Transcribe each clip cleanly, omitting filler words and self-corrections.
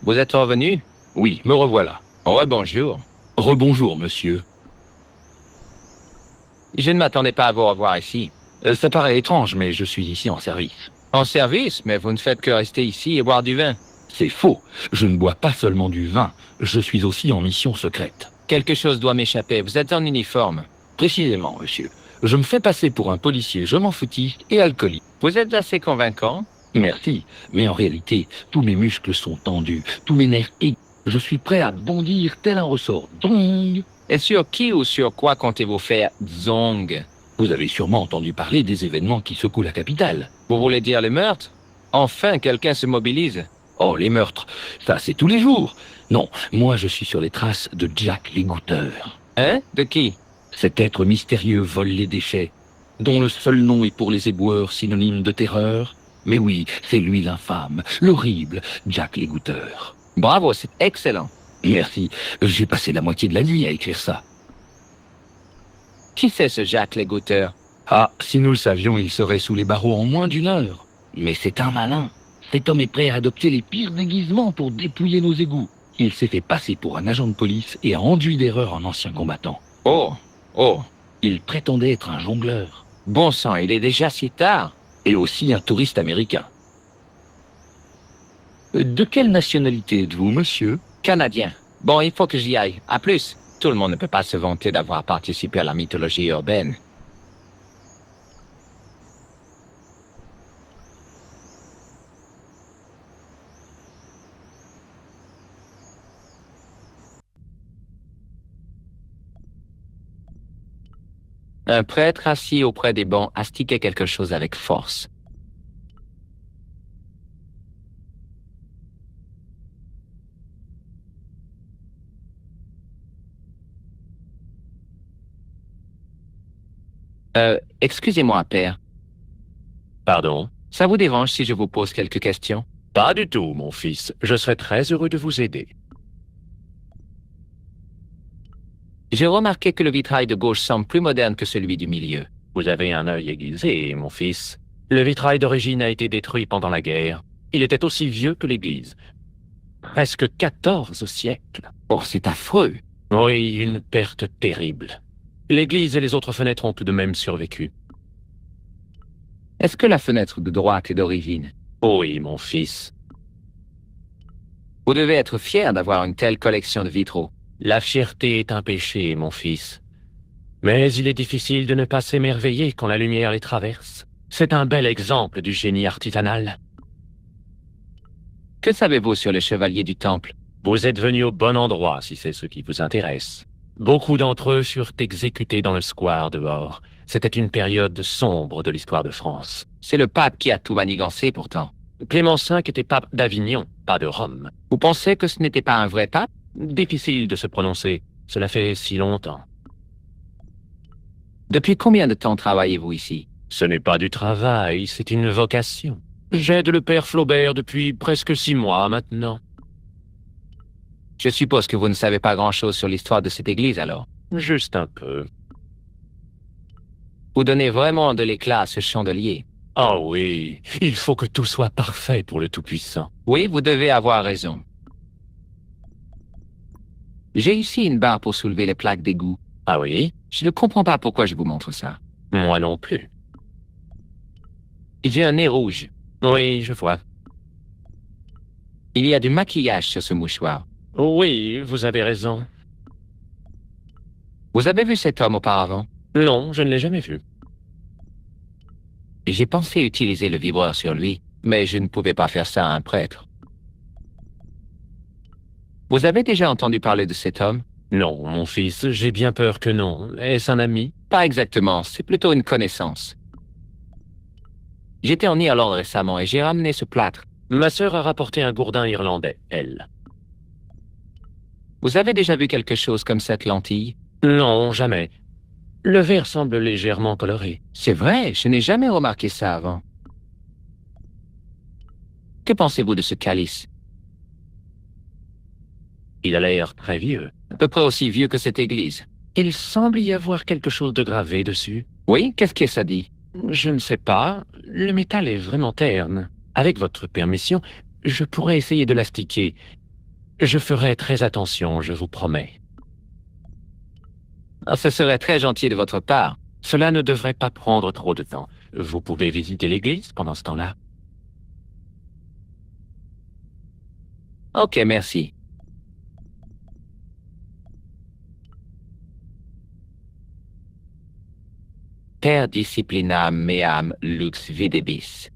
Vous êtes revenu? Oui, me revoilà. Ouais, bonjour. Rebonjour, monsieur. Je ne m'attendais pas à vous revoir ici. Ça paraît étrange, mais je suis ici en service. En service, mais vous ne faites que rester ici et boire du vin. C'est faux. Je ne bois pas seulement du vin. Je suis aussi en mission secrète. Quelque chose doit m'échapper. Vous êtes en uniforme. Précisément, monsieur. Je me fais passer pour un policier je m'en foutiste et alcoolique. Vous êtes assez convaincant. Merci, mais en réalité, tous mes muscles sont tendus, tous mes nerfs aigus. Je suis prêt à bondir tel un ressort. Dong. Et sur qui ou sur quoi comptez-vous faire zong? Vous avez sûrement entendu parler des événements qui secouent la capitale. Vous voulez dire les meurtres? Enfin, quelqu'un se mobilise. Oh, les meurtres, ça c'est tous les jours. Non, moi je suis sur les traces de Jack l'égoutteur. Hein? De qui? Cet être mystérieux vole les déchets, dont le seul nom est pour les éboueurs synonyme de terreur. Mais oui, c'est lui l'infâme, l'horrible Jack l'égoutteur. Bravo, c'est excellent. Merci, j'ai passé la moitié de la nuit à écrire ça. Qui c'est ce Jacques l'égoutteur? Ah, si nous le savions, il serait sous les barreaux en moins d'une heure. Mais c'est un malin. Cet homme est prêt à adopter les pires déguisements pour dépouiller nos égouts. Il s'est fait passer pour un agent de police et a enduit d'erreur un ancien combattant. Oh, oh, Il prétendait être un jongleur. bon sang, il est déjà si tard. Et aussi un touriste américain. De quelle nationalité êtes-vous, monsieur? Canadien. Bon, il faut que j'y aille. À plus. Tout le monde ne peut pas se vanter d'avoir participé à la mythologie urbaine. Un prêtre assis auprès des bancs astiquait quelque chose avec force. Excusez-moi, père. Pardon? Ça vous dérange si je vous pose quelques questions? Pas du tout, mon fils. Je serais très heureux de vous aider. J'ai remarqué que le vitrail de gauche semble plus moderne que celui du milieu. Vous avez un œil aiguisé, mon fils. Le vitrail d'origine a été détruit pendant la guerre. Il était aussi vieux que l'église. Presque 14 siècles. Oh, c'est affreux. Oui, une perte terrible. L'église et les autres fenêtres ont tout de même survécu. Est-ce que la fenêtre de droite est d'origine? Oui, mon fils. Vous devez être fier d'avoir une telle collection de vitraux. La fierté est un péché, mon fils. Mais il est difficile de ne pas s'émerveiller quand la lumière les traverse. C'est un bel exemple du génie artisanal. Que savez-vous sur les chevaliers du Temple? Vous êtes venu au bon endroit si c'est ce qui vous intéresse. Beaucoup d'entre eux furent exécutés dans le square dehors. C'était une période sombre de l'histoire de France. C'est le pape qui a tout manigancé pourtant. Clément V était pape d'Avignon, pas de Rome. Vous pensez que ce n'était pas un vrai pape? Difficile de se prononcer. Cela fait si longtemps. Depuis combien de temps travaillez-vous ici? Ce n'est pas du travail, c'est une vocation. J'aide le père Flaubert depuis presque 6 mois maintenant. Je suppose que vous ne savez pas grand-chose sur l'histoire de cette église alors. Juste un peu. Vous donnez vraiment de l'éclat à ce chandelier. Ah oui, il faut que tout soit parfait pour le Tout-Puissant. Oui, vous devez avoir raison. J'ai ici une barre pour soulever les plaques d'égout. Ah oui? Je ne comprends pas pourquoi je vous montre ça. Moi non plus. J'ai un nez rouge. Oui, je vois. Il y a du maquillage sur ce mouchoir. Oui, vous avez raison. Vous avez vu cet homme auparavant? Non, je ne l'ai jamais vu. J'ai pensé utiliser le vibreur sur lui, mais je ne pouvais pas faire ça à un prêtre. Vous avez déjà entendu parler de cet homme? Non, mon fils, j'ai bien peur que non. Est-ce un ami? Pas exactement, c'est plutôt une connaissance. J'étais en Irlande récemment et j'ai ramené ce plâtre. Ma sœur a rapporté un gourdin irlandais, elle. Vous avez déjà vu quelque chose comme cette lentille? Non, jamais. Le verre semble légèrement coloré. C'est vrai, je n'ai jamais remarqué ça avant. Que pensez-vous de ce calice? Il a l'air très vieux. À peu près aussi vieux que cette église. Il semble y avoir quelque chose de gravé dessus. Oui, qu'est-ce que ça dit? Je ne sais pas. Le métal est vraiment terne. Avec votre permission, je pourrais essayer de l'astiquer. Je ferai très attention, je vous promets. Ah, ce serait très gentil de votre part. Cela ne devrait pas prendre trop de temps. Vous pouvez visiter l'église pendant ce temps-là. Ok, merci. Per disciplinam meam lux videbis.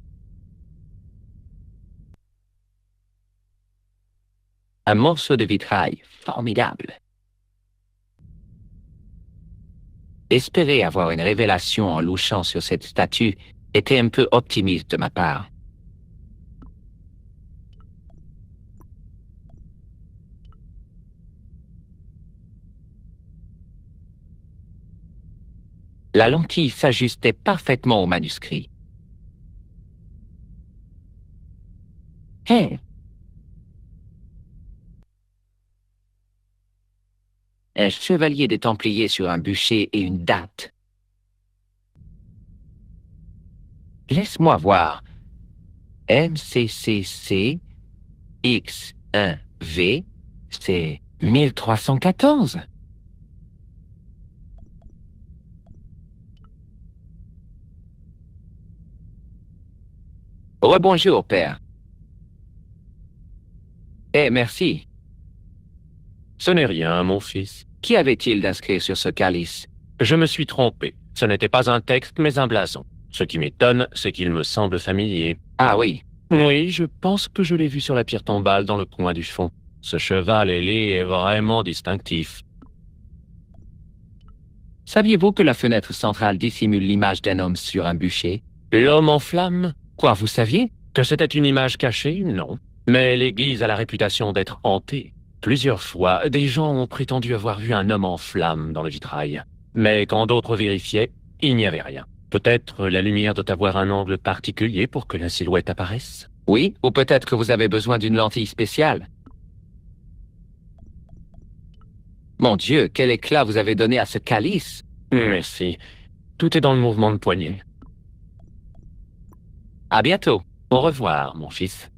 Un morceau de vitrail formidable. Espérer avoir une révélation en louchant sur cette statue était un peu optimiste de ma part. La lentille s'ajustait parfaitement au manuscrit. Hé! Un chevalier des Templiers sur un bûcher et une date. Laisse-moi voir. MCCC X1V, c'est 1314. Rebonjour, père. Eh, merci. Ce n'est rien, mon fils. Qu'y avait-il d'inscrit sur ce calice? Je me suis trompé. Ce n'était pas un texte, mais un blason. Ce qui m'étonne, c'est qu'il me semble familier. Ah oui, Oui, je pense que je l'ai vu sur la pierre tombale dans le coin du fond. Ce cheval ailé est vraiment distinctif. saviez-vous que la fenêtre centrale dissimule l'image d'un homme sur un bûcher? L'homme en flamme? Quoi, vous saviez? Que c'était une image cachée? Non. Mais l'église a la réputation d'être hantée. Plusieurs fois, des gens ont prétendu avoir vu un homme en flamme dans le vitrail. Mais quand d'autres vérifiaient, il n'y avait rien. Peut-être la lumière doit avoir un angle particulier pour que la silhouette apparaisse. Oui, ou peut-être que vous avez besoin d'une lentille spéciale. Mon Dieu, quel éclat vous avez donné à ce calice! Merci. Tout est dans le mouvement de poignet. À bientôt. Au revoir, mon fils.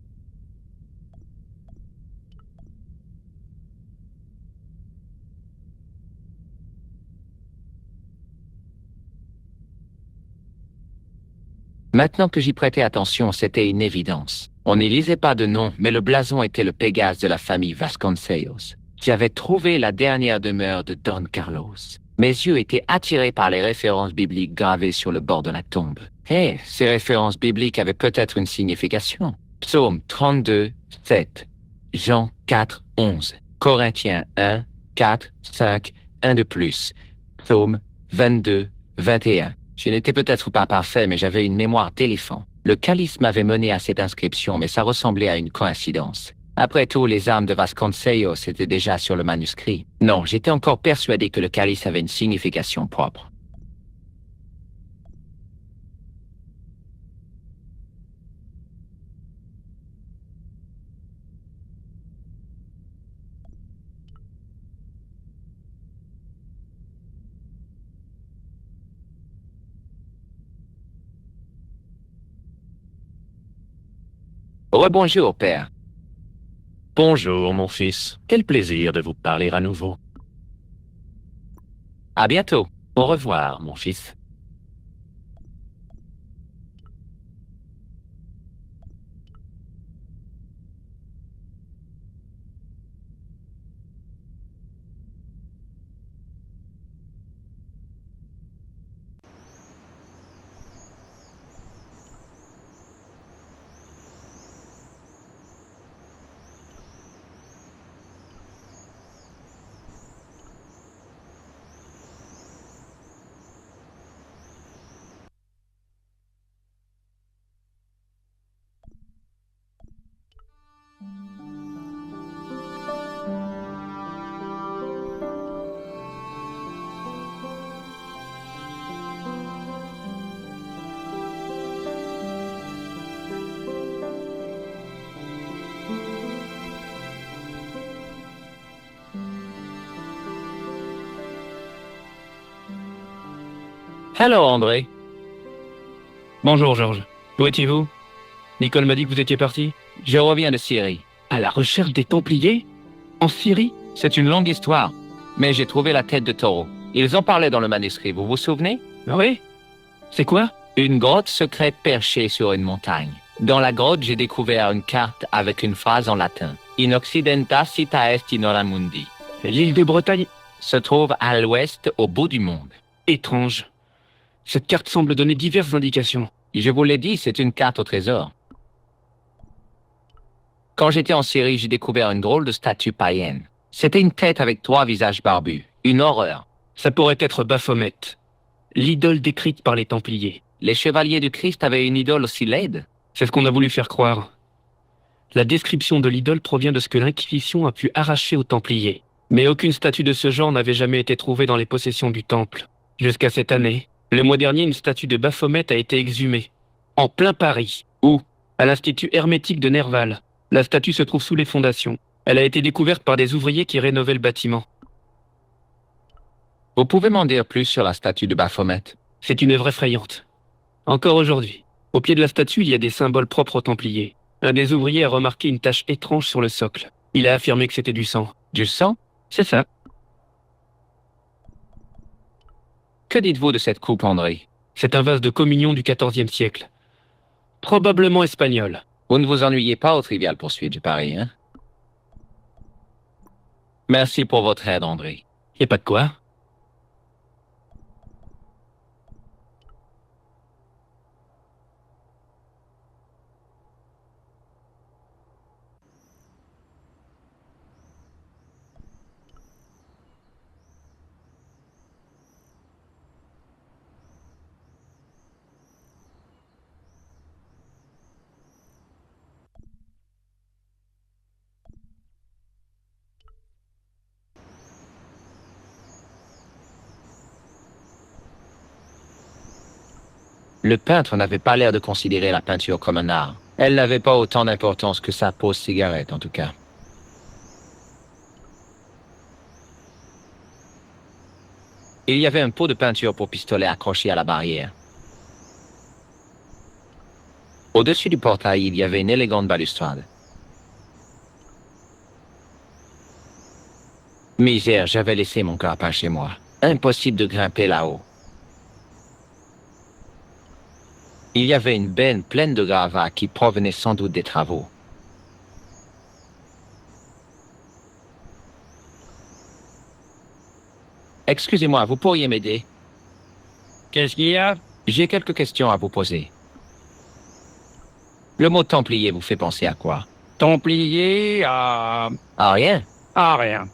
Maintenant que j'y prêtais attention, c'était une évidence. On n'y lisait pas de nom, mais le blason était le Pégase de la famille Vasconcelos. J'avais trouvé la dernière demeure de Don Carlos. Mes yeux étaient attirés par les références bibliques gravées sur le bord de la tombe. Hé, ces références bibliques avaient peut-être une signification. Psaume 32, 7. Jean 4, 11. Corinthiens 1, 4, 5, 1 de plus. Psaume 22, 21. Je n'étais peut-être pas parfait, mais j'avais une mémoire d'éléphant. Le calice m'avait mené à cette inscription, mais ça ressemblait à une coïncidence. Après tout, les armes de Vasconcelos étaient déjà sur le manuscrit. Non, j'étais encore persuadé que le calice avait une signification propre. Rebonjour, père. Bonjour, mon fils. Quel plaisir de vous parler à nouveau. À bientôt. Au revoir, mon fils. Hello, André. Bonjour, Georges. Où étiez-vous? Nicole m'a dit que vous étiez parti. Je reviens de Syrie. À la recherche des Templiers? En Syrie? C'est une longue histoire, mais j'ai trouvé la tête de taureau. Ils en parlaient dans le manuscrit, vous vous souvenez? Oui. C'est quoi? Une grotte secrète perchée sur une montagne. Dans la grotte, j'ai découvert une carte avec une phrase en latin. In occidenta cita est in mundi. L'île de Bretagne? Se trouve à l'ouest, au bout du monde. Étrange. Cette carte semble donner diverses indications. Je vous l'ai dit, c'est une carte au trésor. Quand j'étais en Syrie, j'ai découvert une drôle de statue païenne. C'était une tête avec 3 visages barbus. Une horreur. Ça pourrait être Baphomet, l'idole décrite par les Templiers. Les chevaliers du Christ avaient une idole aussi laide. C'est ce qu'on a voulu faire croire. La description de l'idole provient de ce que l'Inquisition a pu arracher aux Templiers. Mais aucune statue de ce genre n'avait jamais été trouvée dans les possessions du Temple. Jusqu'à cette année, le mois dernier, une statue de Baphomet a été exhumée. En plein Paris. Où? À l'Institut hermétique de Nerval. La statue se trouve sous les fondations. Elle a été découverte par des ouvriers qui rénovaient le bâtiment. Vous pouvez m'en dire plus sur la statue de Baphomet? C'est une œuvre effrayante. Encore aujourd'hui, au pied de la statue, il y a des symboles propres aux Templiers. Un des ouvriers a remarqué une tache étrange sur le socle. Il a affirmé que c'était du sang. Du sang? C'est ça. Que dites-vous de cette coupe, André? C'est un vase de communion du XIVe siècle. Probablement espagnol. Vous ne vous ennuyez pas au Trivial Poursuite, je parie, hein? Merci pour votre aide, André. Y a pas de quoi. Le peintre n'avait pas l'air de considérer la peinture comme un art. Elle n'avait pas autant d'importance que sa pause cigarette, en tout cas. Il y avait un pot de peinture pour pistolet accroché à la barrière. Au-dessus du portail, il y avait une élégante balustrade. Misère, j'avais laissé mon grappin chez moi. Impossible de grimper là-haut. Il y avait une benne pleine de gravats qui provenaient sans doute des travaux. Excusez-moi, vous pourriez m'aider? Qu'est-ce qu'il y a? J'ai quelques questions à vous poser. Le mot Templier vous fait penser à quoi? Templier à... À rien. à rien.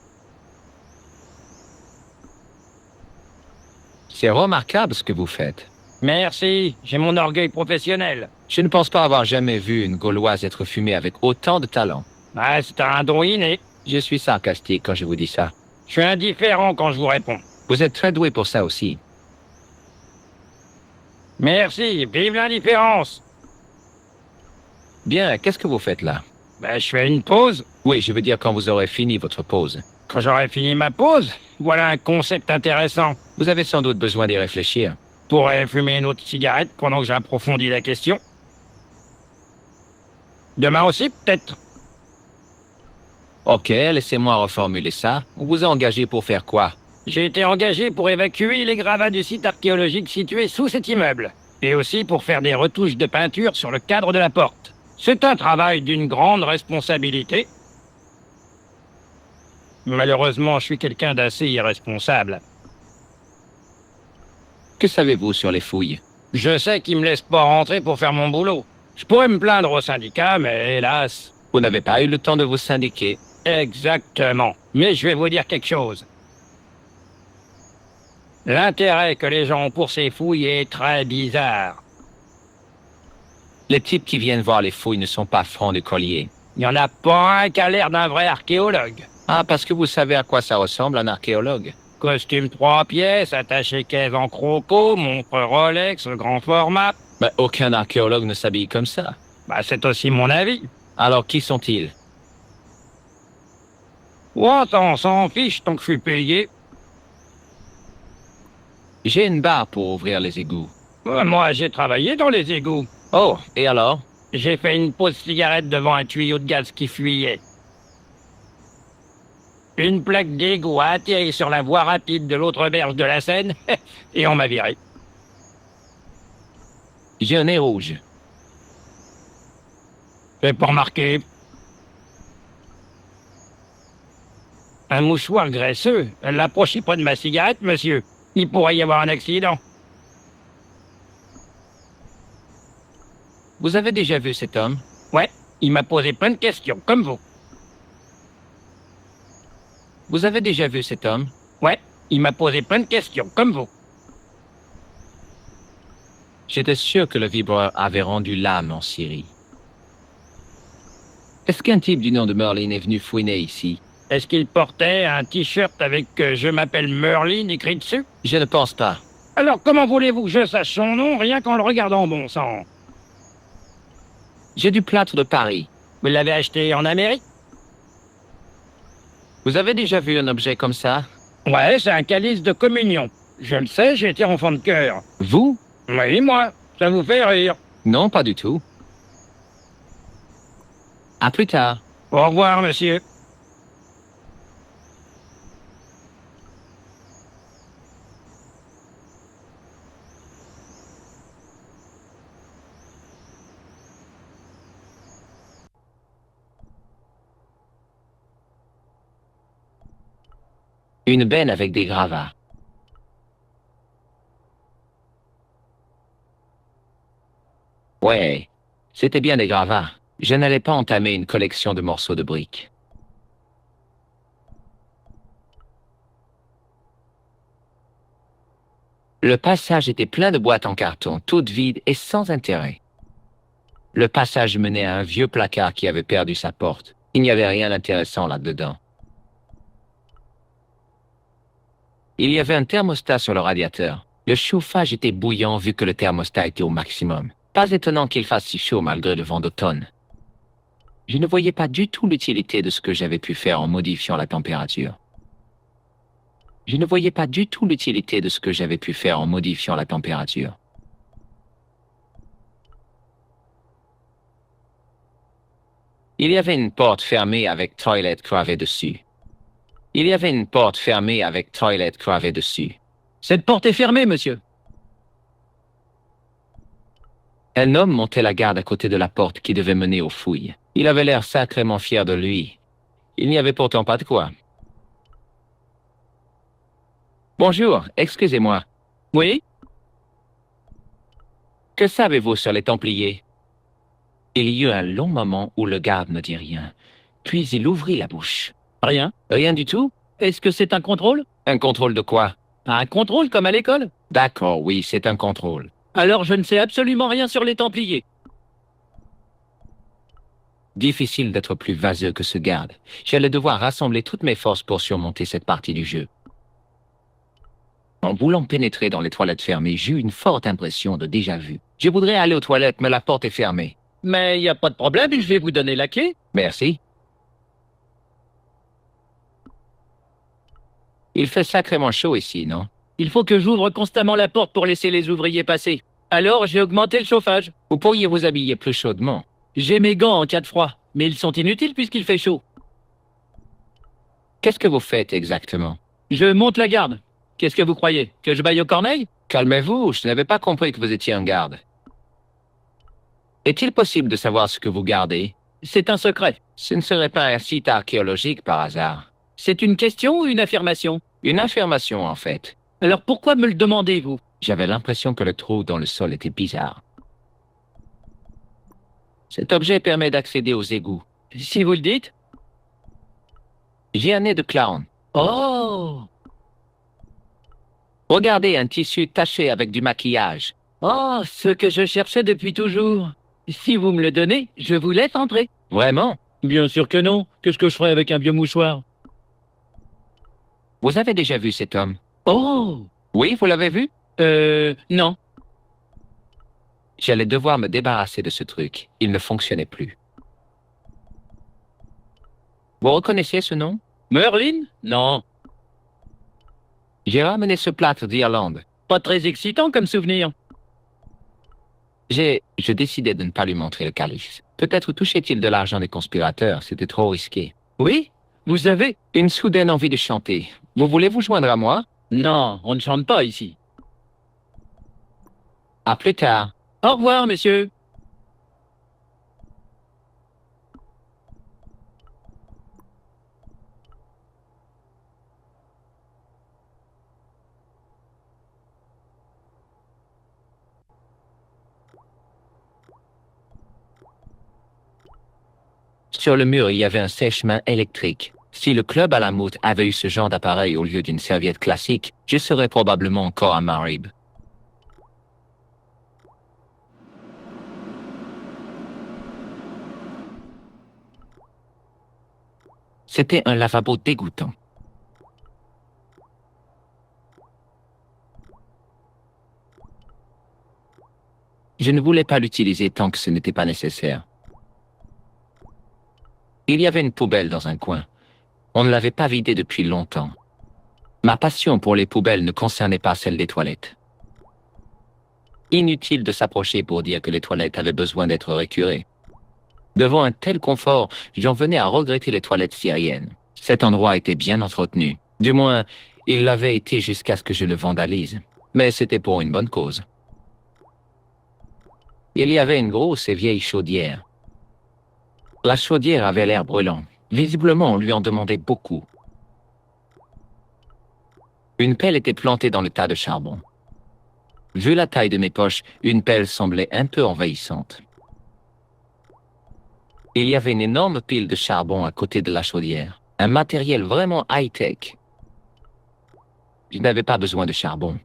C'est remarquable ce que vous faites. Merci, j'ai mon orgueil professionnel. Je ne pense pas avoir jamais vu une Gauloise être fumée avec autant de talent. Ah, c'est un don inné. Je suis sarcastique quand je vous dis ça. Je suis indifférent quand je vous réponds. Vous êtes très doué pour ça aussi. Merci, vive l'indifférence. Bien, qu'est-ce que vous faites là? Je fais une pause. Oui, je veux dire quand vous aurez fini votre pause. Quand j'aurai fini ma pause, voilà un concept intéressant. Vous avez sans doute besoin d'y réfléchir. Pourrais fumer une autre cigarette pendant que j'approfondis la question. Demain aussi, peut-être. Ok, laissez-moi reformuler ça. Vous vous engagez pour faire quoi? J'ai été engagé pour évacuer les gravats du site archéologique situé sous cet immeuble. Et aussi pour faire des retouches de peinture sur le cadre de la porte. C'est un travail d'une grande responsabilité. Malheureusement, je suis quelqu'un d'assez irresponsable. Que savez-vous sur les fouilles? Je sais qu'ils me laissent pas rentrer pour faire mon boulot. Je pourrais me plaindre au syndicat, mais hélas... Vous n'avez pas eu le temps de vous syndiquer. Exactement. Mais je vais vous dire quelque chose. L'intérêt que les gens ont pour ces fouilles est très bizarre. Les types qui viennent voir les fouilles ne sont pas francs de collier. Il n'y en a pas un qui a l'air d'un vrai archéologue. Ah, parce que vous savez à quoi ça ressemble un archéologue. Costume 3 pièces, attaché caisse en croco, montre Rolex, grand format. Mais aucun archéologue ne s'habille comme ça. C'est aussi mon avis. Alors qui sont-ils? Ouais, on s'en fiche tant que je suis payé. J'ai une barre pour ouvrir les égouts. Moi, j'ai travaillé dans les égouts. Oh, et alors? J'ai fait une pause cigarette devant un tuyau de gaz qui fuyait. Une plaque d'égout a atterri sur la voie rapide de l'autre berge de la Seine et on m'a viré. J'ai un nez rouge. Fait pour remarquer. Un mouchoir graisseux. L'approchez pas de ma cigarette, monsieur. Il pourrait y avoir un accident. Vous avez déjà vu cet homme? Ouais, il m'a posé plein de questions, comme vous. Vous avez déjà vu cet homme? Ouais, il m'a posé plein de questions, comme vous. J'étais sûr que le vibreur avait rendu l'âme en Syrie. Est-ce qu'un type du nom de Merlin est venu fouiner ici? Est-ce qu'il portait un t-shirt avec Je m'appelle Merlin écrit dessus? Je ne pense pas. Alors comment voulez-vous que je sache son nom rien qu'en le regardant, bon sang? J'ai du plâtre de Paris. Vous l'avez acheté en Amérique? Vous avez déjà vu un objet comme ça? Ouais, c'est un calice de communion. Je le sais, j'ai été enfant de cœur. Vous? Oui, moi. Ça vous fait rire. Non, pas du tout. À plus tard. Au revoir, monsieur. Une benne avec des gravats. Ouais, c'était bien des gravats. Je n'allais pas entamer une collection de morceaux de briques. Le passage était plein de boîtes en carton, toutes vides et sans intérêt. Le passage menait à un vieux placard qui avait perdu sa porte. Il n'y avait rien d'intéressant là-dedans. Il y avait un thermostat sur le radiateur. Le chauffage était bouillant vu que le thermostat était au maximum. Pas étonnant qu'il fasse si chaud malgré le vent d'automne. Je ne voyais pas du tout l'utilité de ce que j'avais pu faire en modifiant la température. Je ne voyais pas du tout l'utilité de ce que j'avais pu faire en modifiant la température. Il y avait une porte fermée avec toilette gravée dessus. Il y avait une porte fermée avec toilette gravée dessus. Cette porte est fermée, monsieur. Un homme montait la garde à côté de la porte qui devait mener aux fouilles. Il avait l'air sacrément fier de lui. Il n'y avait pourtant pas de quoi. Bonjour, excusez-moi. Oui? Que savez-vous sur les Templiers? Il y eut un long moment où le garde ne dit rien. Puis il ouvrit la bouche. Rien. Rien du tout? Est-ce que c'est un contrôle? Un contrôle de quoi? Un contrôle comme à l'école? D'accord, oui, c'est un contrôle. Alors je ne sais absolument rien sur les Templiers. Difficile d'être plus vaseux que ce garde. J'allais devoir rassembler toutes mes forces pour surmonter cette partie du jeu. En voulant pénétrer dans les toilettes fermées, j'ai eu une forte impression de déjà-vu. Je voudrais aller aux toilettes, mais la porte est fermée. Mais il n'y a pas de problème, je vais vous donner la clé. Merci. Il fait sacrément chaud ici, non? Il faut que j'ouvre constamment la porte pour laisser les ouvriers passer. Alors j'ai augmenté le chauffage. Vous pourriez vous habiller plus chaudement. J'ai mes gants en cas de froid, mais ils sont inutiles puisqu'il fait chaud. Qu'est-ce que vous faites exactement? Je monte la garde. Qu'est-ce que vous croyez? Que je baille aux corneilles? Calmez-vous, je n'avais pas compris que vous étiez un garde. Est-il possible de savoir ce que vous gardez? C'est un secret. Ce ne serait pas un site archéologique par hasard. C'est une question ou une affirmation? Une affirmation, en fait. Alors pourquoi me le demandez-vous? J'avais l'impression que le trou dans le sol était bizarre. Cet objet permet d'accéder aux égouts. Si vous le dites. J'ai un nez de clown. Oh! Regardez un tissu taché avec du maquillage. Oh, ce que je cherchais depuis toujours. Si vous me le donnez, je vous laisse entrer. Vraiment? Bien sûr que non. Qu'est-ce que je ferais avec un vieux mouchoir? Vous avez déjà vu cet homme? Oh! Oui, vous l'avez vu? Non. J'allais devoir me débarrasser de ce truc. Il ne fonctionnait plus. Vous reconnaissez ce nom? Merlin? Non. J'ai ramené ce plâtre d'Irlande. Pas très excitant comme souvenir. Je décidais de ne pas lui montrer le calice. Peut-être touchait-il de l'argent des conspirateurs, c'était trop risqué. Oui? Vous avez? Une soudaine envie de chanter. Vous voulez vous joindre à moi? Non, on ne chante pas ici. À plus tard. Au revoir, messieurs. Sur le mur, il y avait un sèche-main électrique. Si le club à la Moute avait eu ce genre d'appareil au lieu d'une serviette classique, je serais probablement encore à Marib. C'était un lavabo dégoûtant. Je ne voulais pas l'utiliser tant que ce n'était pas nécessaire. Il y avait une poubelle dans un coin. On ne l'avait pas vidée depuis longtemps. Ma passion pour les poubelles ne concernait pas celle des toilettes. Inutile de s'approcher pour dire que les toilettes avaient besoin d'être récurées. Devant un tel confort, j'en venais à regretter les toilettes syriennes. Cet endroit était bien entretenu. Du moins, il l'avait été jusqu'à ce que je le vandalise. Mais c'était pour une bonne cause. Il y avait une grosse et vieille chaudière. La chaudière avait l'air brûlant. Visiblement, on lui en demandait beaucoup. Une pelle était plantée dans le tas de charbon. Vu la taille de mes poches, une pelle semblait un peu envahissante. Il y avait une énorme pile de charbon à côté de la chaudière. Un matériel vraiment high-tech. Je n'avais pas besoin de charbon.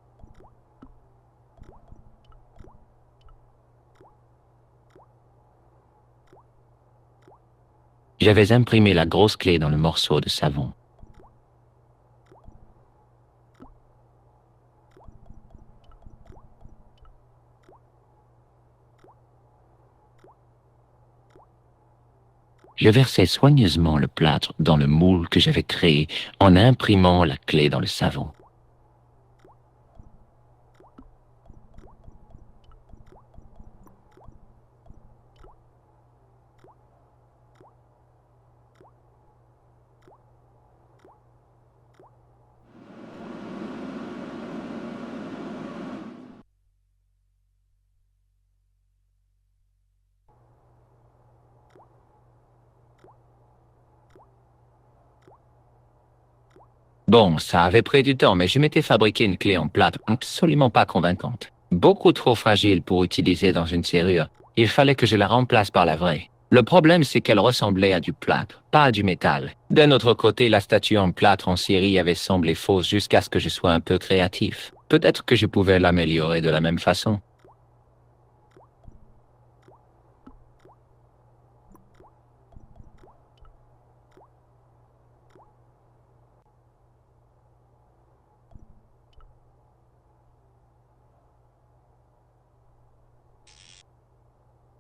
J'avais imprimé la grosse clé dans le morceau de savon. Je versai soigneusement le plâtre dans le moule que j'avais créé en imprimant la clé dans le savon. Bon, ça avait pris du temps, mais je m'étais fabriqué une clé en plâtre absolument pas convaincante. Beaucoup trop fragile pour utiliser dans une serrure. Il fallait que je la remplace par la vraie. Le problème, c'est qu'elle ressemblait à du plâtre, pas à du métal. D'un autre côté, la statue en plâtre en série avait semblé fausse jusqu'à ce que je sois un peu créatif. Peut-être que je pouvais l'améliorer de la même façon.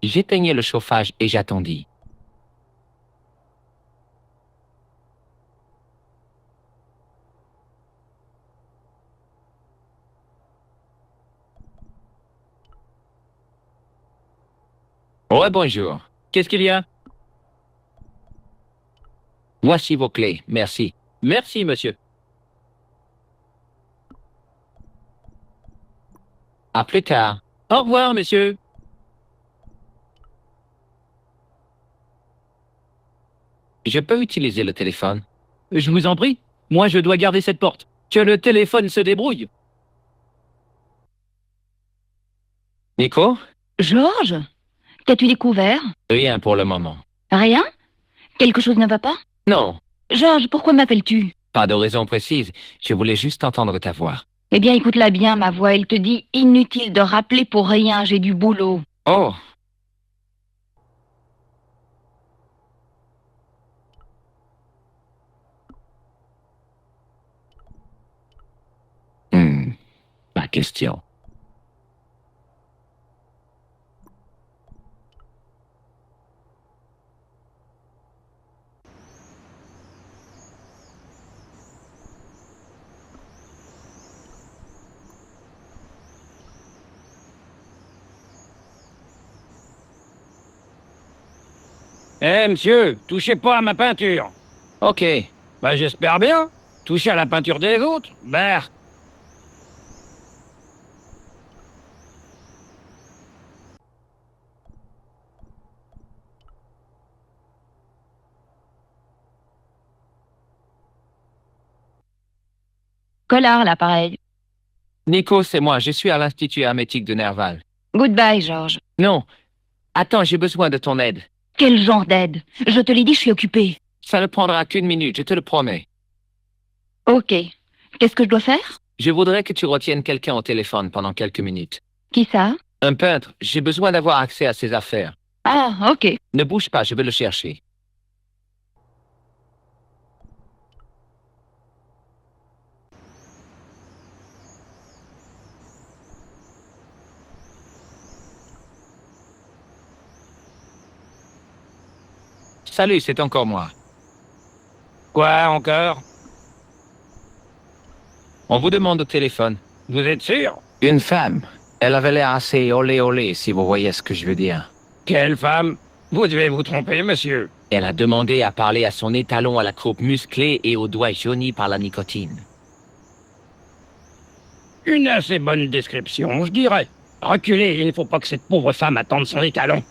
J'éteignais le chauffage et j'attendis. Ouais, bonjour. Qu'est-ce qu'il y a? Voici vos clés, merci. Merci, monsieur. À plus tard. Au revoir, messieurs. Je peux utiliser le téléphone? Je vous en prie. Moi, je dois garder cette porte. Que le téléphone se débrouille. Nico? Georges, qu'as-tu découvert? Rien pour le moment. Rien? Quelque chose ne va pas? Non, Georges, pourquoi m'appelles-tu? pas de raison précise. Je voulais juste entendre ta voix. Eh bien, écoute-la bien, ma voix. Elle te dit inutile de rappeler pour rien, j'ai du boulot. Oh! Pas question. Eh, monsieur, touchez pas à ma peinture. Ok. Bah j'espère bien. Toucher à la peinture des autres? Bah. Collard, là, pareil. Nico, c'est moi, je suis à l'Institut hermétique de Nerval. Goodbye, Georges. Non, attends, j'ai besoin de ton aide. Quel genre d'aide? Je te l'ai dit, je suis occupée. Ça ne prendra qu'une minute, je te le promets. Ok. Qu'est-ce que je dois faire? Je voudrais que tu retiennes quelqu'un au téléphone pendant quelques minutes. Qui ça? Un peintre, j'ai besoin d'avoir accès à ses affaires. Ah, ok. Ne bouge pas, je vais le chercher. Salut, c'est encore moi. Quoi encore? On vous demande au téléphone. Vous êtes sûr? Une femme. Elle avait l'air assez olé olé, si vous voyez ce que je veux dire. Quelle femme? Vous devez vous tromper, monsieur. Elle a demandé à parler à son étalon à la croupe musclée et aux doigts jaunis par la nicotine. Une assez bonne description, je dirais. Reculez, il ne faut pas que cette pauvre femme attende son étalon.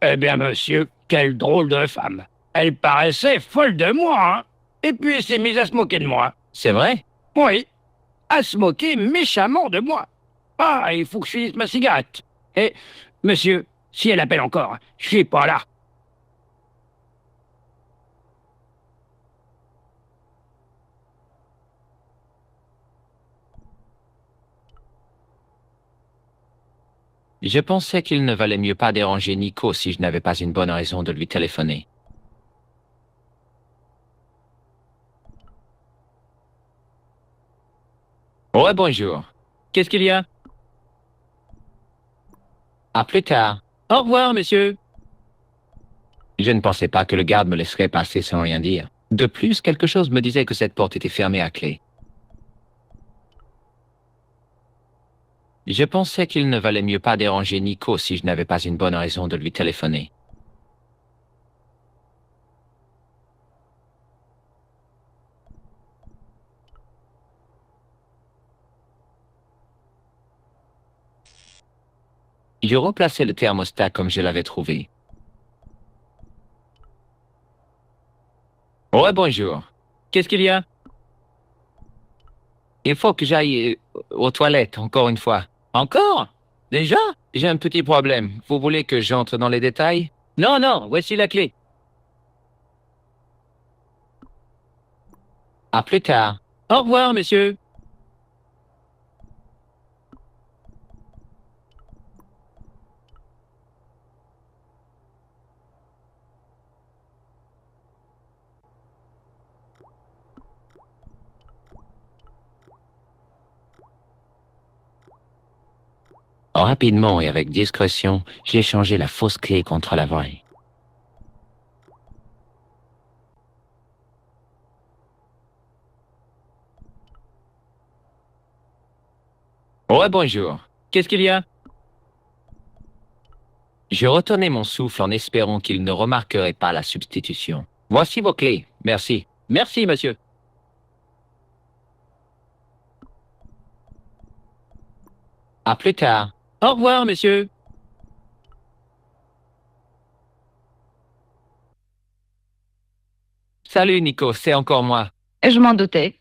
Eh bien, monsieur, quelle drôle de femme. Elle paraissait folle de moi, hein. Et puis elle s'est mise à se moquer de moi. C'est vrai? Oui, à se moquer méchamment de moi. Ah, il faut que je finisse ma cigarette. Et, monsieur, si elle appelle encore, je suis pas là. Je pensais qu'il ne valait mieux pas déranger Nico si je n'avais pas une bonne raison de lui téléphoner. Ouais, bonjour. Qu'est-ce qu'il y a? À plus tard. Au revoir, monsieur. Je ne pensais pas que le garde me laisserait passer sans rien dire. De plus, quelque chose me disait que cette porte était fermée à clé. Je pensais qu'il ne valait mieux pas déranger Nico si je n'avais pas une bonne raison de lui téléphoner. Je replaçais le thermostat comme je l'avais trouvé. Ouais, bonjour. Qu'est-ce qu'il y a? Il faut que j'aille aux toilettes, encore une fois. Encore? Déjà? J'ai un petit problème. Vous voulez que j'entre dans les détails? Non, non, voici la clé. À plus tard. Au revoir, monsieur. Rapidement et avec discrétion, j'ai changé la fausse clé contre la vraie. Ouais, bonjour. Qu'est-ce qu'il y a? Je retenais mon souffle en espérant qu'il ne remarquerait pas la substitution. Voici vos clés. Merci. Merci, monsieur. À plus tard. Au revoir, monsieur. Salut, Nico, c'est encore moi. Je m'en doutais.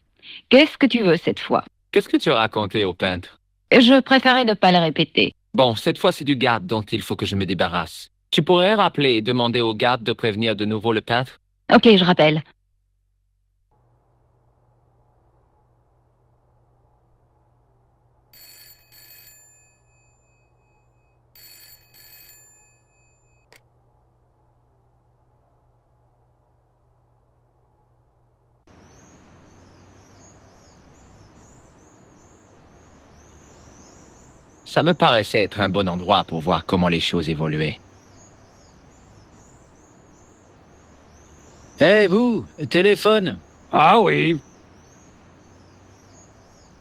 Qu'est-ce que tu veux cette fois? Qu'est-ce que tu as raconté au peintre? Je préférais ne pas le répéter. Bon, cette fois, c'est du garde dont il faut que je me débarrasse. Tu pourrais rappeler et demander au garde de prévenir de nouveau le peintre? Ok, je rappelle. Ça me paraissait être un bon endroit pour voir comment les choses évoluaient. Eh vous, téléphone. Ah oui.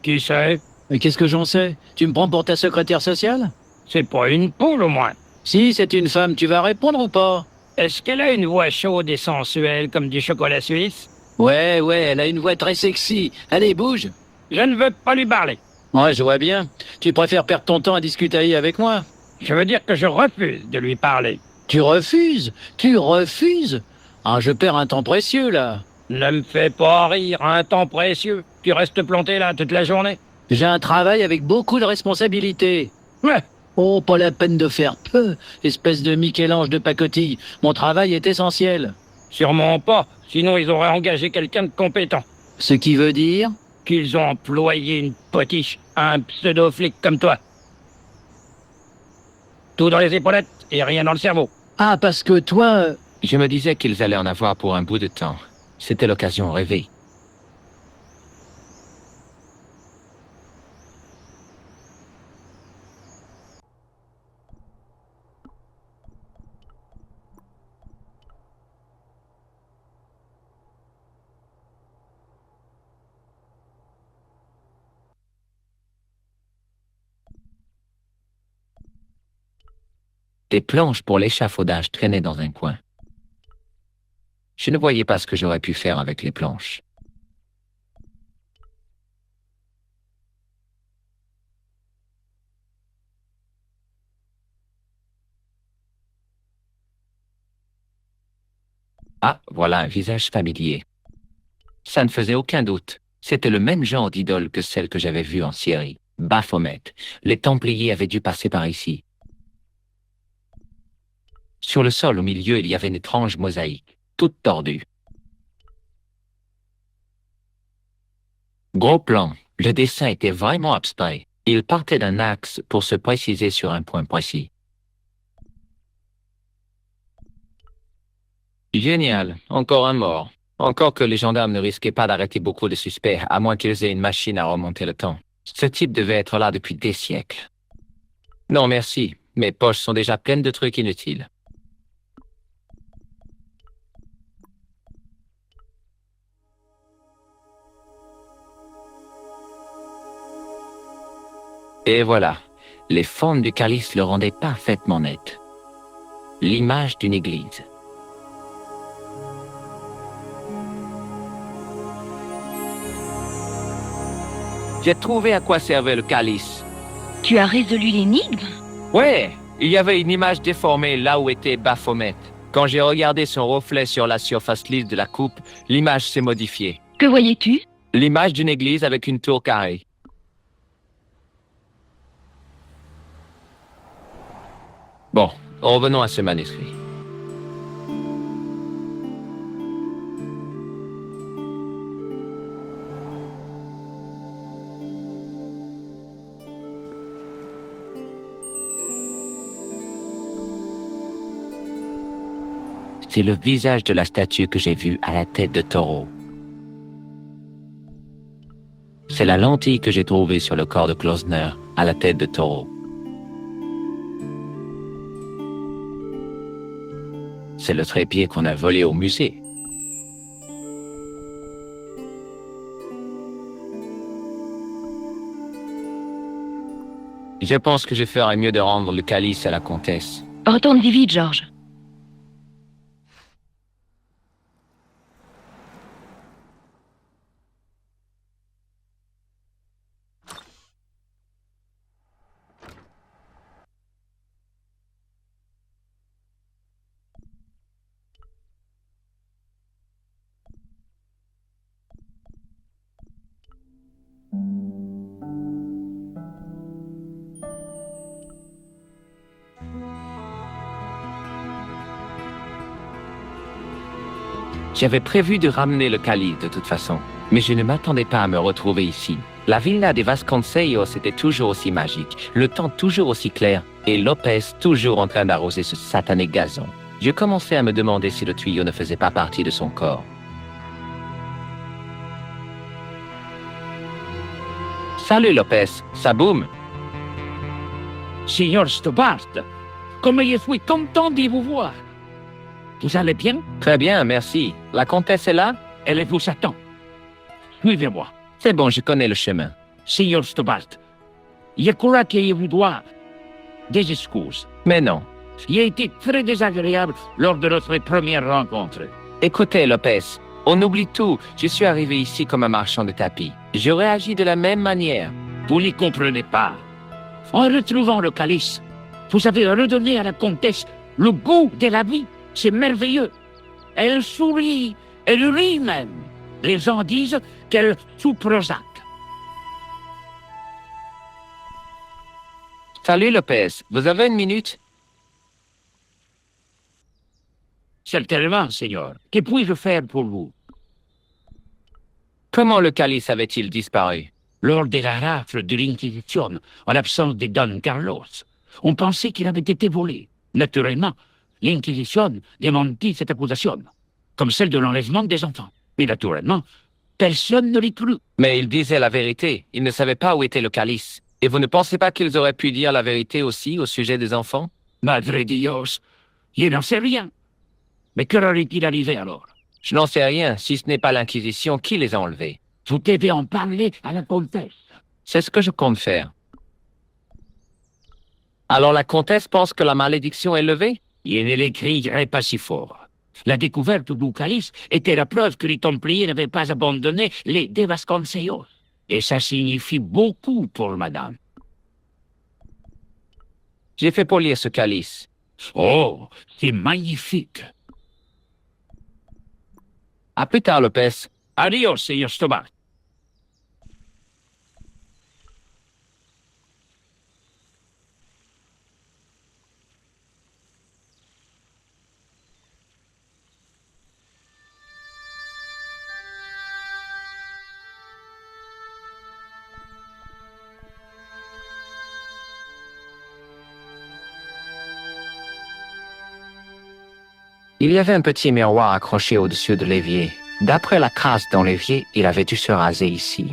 Qui c'est? Mais qu'est-ce que j'en sais? Tu me prends pour ta secrétaire sociale? C'est pas une poule au moins. Si c'est une femme, tu vas répondre ou pas? Est-ce qu'elle a une voix chaude et sensuelle comme du chocolat suisse? Ouais, elle a une voix très sexy. Allez, bouge. Je ne veux pas lui parler. Ouais, je vois bien. Tu préfères perdre ton temps à discuter avec moi? Je veux dire que je refuse de lui parler. Tu refuses? Tu refuses? Ah, je perds un temps précieux, là. Ne me fais pas rire, un temps précieux. Tu restes planté là toute la journée. J'ai un travail avec beaucoup de responsabilités. Ouais, Oh, pas la peine de faire peu, espèce de Michel-Ange de pacotille. Mon travail est essentiel. sûrement pas. Sinon ils auraient engagé quelqu'un de compétent. Ce qui veut dire? Qu'ils ont employé une potiche, un pseudo-flic comme toi. Tout dans les épaulettes et rien dans le cerveau. Ah, parce que toi... Je me disais qu'ils allaient en avoir pour un bout de temps. C'était l'occasion rêvée. Des planches pour l'échafaudage traînaient dans un coin. Je ne voyais pas ce que j'aurais pu faire avec les planches. Ah, voilà un visage familier. Ça ne faisait aucun doute. C'était le même genre d'idole que celle que j'avais vue en Syrie. Baphomet. Les Templiers avaient dû passer par ici. Sur le sol au milieu, il y avait une étrange mosaïque, toute tordue. Gros plan, le dessin était vraiment abstrait. Il partait d'un axe pour se préciser sur un point précis. Génial, encore un mort. Encore que les gendarmes ne risquaient pas d'arrêter beaucoup de suspects, à moins qu'ils aient une machine à remonter le temps. Ce type devait être là depuis des siècles. Non, merci. Mes poches sont déjà pleines de trucs inutiles. Et voilà, les formes du calice le rendaient parfaitement net. L'image d'une église. J'ai trouvé à quoi servait le calice. Tu as résolu l'énigme? Ouais, il y avait une image déformée là où était Baphomet. Quand j'ai regardé son reflet sur la surface lisse de la coupe, l'image s'est modifiée. Que voyais-tu? L'image d'une église avec une tour carrée. Bon, revenons à ce manuscrit. C'est le visage de la statue que j'ai vue à la tête de taureau. C'est la lentille que j'ai trouvée sur le corps de Klausner à la tête de taureau. C'est le trépied qu'on a volé au musée. Je pense que je ferais mieux de rendre le calice à la comtesse. Retourne-y vite, Georges. J'avais prévu de ramener le calice de toute façon, mais je ne m'attendais pas à me retrouver ici. La villa des Vasconcellos était toujours aussi magique, le temps toujours aussi clair, et Lopez toujours en train d'arroser ce satané gazon. Je commençais à me demander si le tuyau ne faisait pas partie de son corps. Salut Lopez, ça boum? Signor Stobart, comme je suis content de vous voir. Vous allez bien? Très bien, merci. La comtesse est là? Elle vous attend. Suivez-moi. C'est bon, je connais le chemin. Signor Stobart, je crois que je vous dois des excuses. Mais non. Il a été très désagréable lors de notre première rencontre. Écoutez, Lopez, on oublie tout. Je suis arrivé ici comme un marchand de tapis. J'aurais agi de la même manière. Vous n'y comprenez pas. En retrouvant le calice, vous avez redonné à la comtesse le goût de la vie. C'est merveilleux. Elle sourit, elle rit même. Les gens disent qu'elle sous Prozac. Salut, Lopez. Vous avez une minute? Certainement, Seigneur. Que puis-je faire pour vous? Comment le calice avait-il disparu? Lors de la rafle de l'Inquisition, en l'absence de Don Carlos, on pensait qu'il avait été volé. Naturellement, l'Inquisition démentit cette accusation, comme celle de l'enlèvement des enfants. Mais naturellement, personne ne l'y crut. Mais il disait la vérité. Il ne savait pas où était le calice. Et vous ne pensez pas qu'ils auraient pu dire la vérité aussi au sujet des enfants? Madre Dios, je n'en sais rien. Mais que leur est-il arrivé alors? Je n'en sais rien, si ce n'est pas l'Inquisition qui les a enlevés. Vous devez en parler à la comtesse. C'est ce que je compte faire. Alors la comtesse pense que la malédiction est levée? Je ne l'écrirai pas si fort. La découverte du calice était la preuve que les Templiers n'avaient pas abandonné les de Vasconcelos. Et ça signifie beaucoup pour madame. J'ai fait polir ce calice. Oh, c'est magnifique. À plus tard, Lopez. Adios, Seigneur Stobart. Il y avait un petit miroir accroché au-dessus de l'évier. D'après la crasse dans l'évier, il avait dû se raser ici.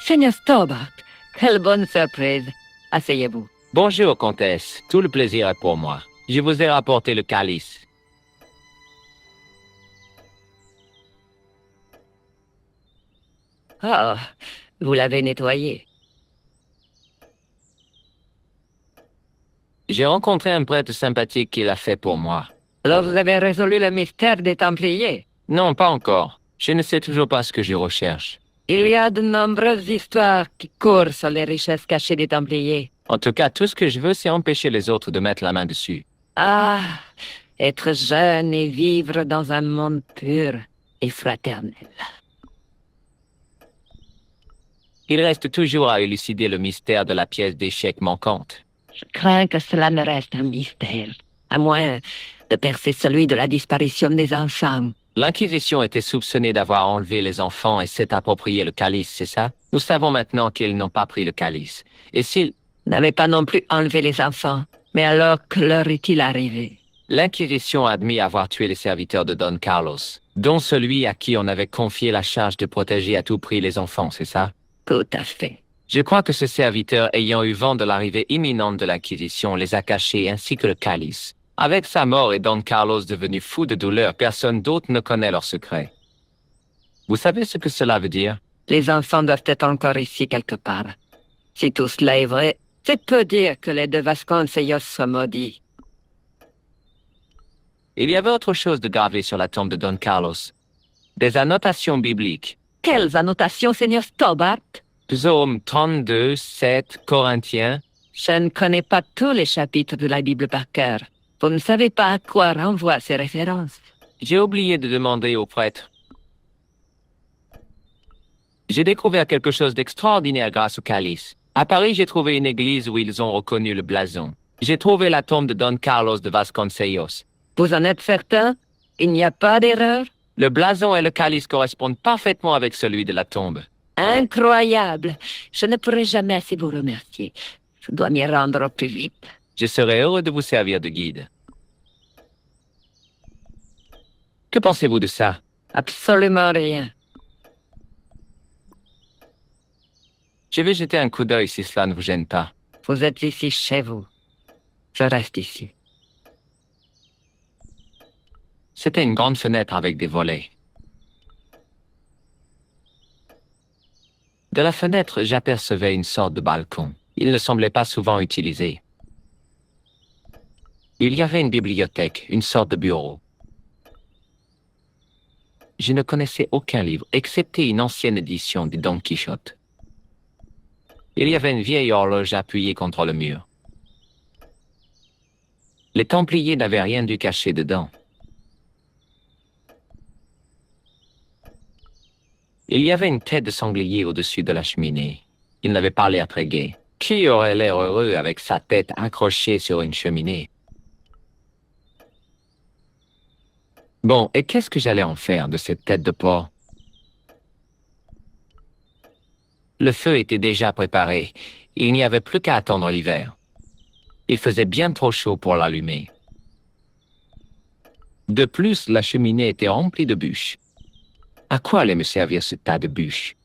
Seigneur Stobart, quelle bonne surprise. Asseyez-vous. Bonjour, comtesse. Tout le plaisir est pour moi. Je vous ai rapporté le calice. Ah, vous l'avez nettoyé. J'ai rencontré un prêtre sympathique qui l'a fait pour moi. Alors vous avez résolu le mystère des Templiers. Non, pas encore. Je ne sais toujours pas ce que je recherche. Il y a de nombreuses histoires qui courent sur les richesses cachées des Templiers. En tout cas, tout ce que je veux, c'est empêcher les autres de mettre la main dessus. Ah, être jeune et vivre dans un monde pur et fraternel. Il reste toujours à élucider le mystère de la pièce d'échecs manquante. Je crains que cela ne reste un mystère, à moins de percer celui de la disparition des enfants. L'Inquisition était soupçonnée d'avoir enlevé les enfants et s'est approprié le calice, c'est ça? Nous savons maintenant qu'ils n'ont pas pris le calice. Et s'ils n'avaient pas non plus enlevé les enfants, mais alors que leur est-il arrivé? L'Inquisition a admis avoir tué les serviteurs de Don Carlos, dont celui à qui on avait confié la charge de protéger à tout prix les enfants, c'est ça? Tout à fait. Je crois que ce serviteur, ayant eu vent de l'arrivée imminente de l'Inquisition, les a cachés ainsi que le calice. Avec sa mort et Don Carlos devenu fou de douleur, personne d'autre ne connaît leur secret. Vous savez ce que cela veut dire? Les enfants doivent être encore ici quelque part. Si tout cela est vrai, c'est peu dire que les de Vasconcelos soient maudits. Il y avait autre chose de gravé sur la tombe de Don Carlos. Des annotations bibliques. Quelles annotations, Seigneur Stobart? Psaume 32, 7, Corinthiens. Je ne connais pas tous les chapitres de la Bible par cœur. Vous ne savez pas à quoi renvoient ces références. J'ai oublié de demander au prêtre. J'ai découvert quelque chose d'extraordinaire grâce au calice. À Paris, j'ai trouvé une église où ils ont reconnu le blason. J'ai trouvé la tombe de Don Carlos de Vasconcelos. Vous en êtes certain? Il n'y a pas d'erreur? Le blason et le calice correspondent parfaitement avec celui de la tombe. Incroyable! Je ne pourrai jamais assez vous remercier. Je dois m'y rendre au plus vite. Je serai heureux de vous servir de guide. Que pensez-vous de ça? Absolument rien. Je vais jeter un coup d'œil si cela ne vous gêne pas. Vous êtes ici chez vous. Je reste ici. C'était une grande fenêtre avec des volets. De la fenêtre, j'apercevais une sorte de balcon. Il ne semblait pas souvent utilisé. Il y avait une bibliothèque, une sorte de bureau. Je ne connaissais aucun livre, excepté une ancienne édition de Don Quichotte. Il y avait une vieille horloge appuyée contre le mur. Les Templiers n'avaient rien dû cacher dedans. Il y avait une tête de sanglier au-dessus de la cheminée. Il n'avait pas l'air très gai. Qui aurait l'air heureux avec sa tête accrochée sur une cheminée? Bon, et qu'est-ce que j'allais en faire de cette tête de porc? Le feu était déjà préparé. Il n'y avait plus qu'à attendre l'hiver. Il faisait bien trop chaud pour l'allumer. De plus, la cheminée était remplie de bûches. À quoi allait me servir ce tas de bûches?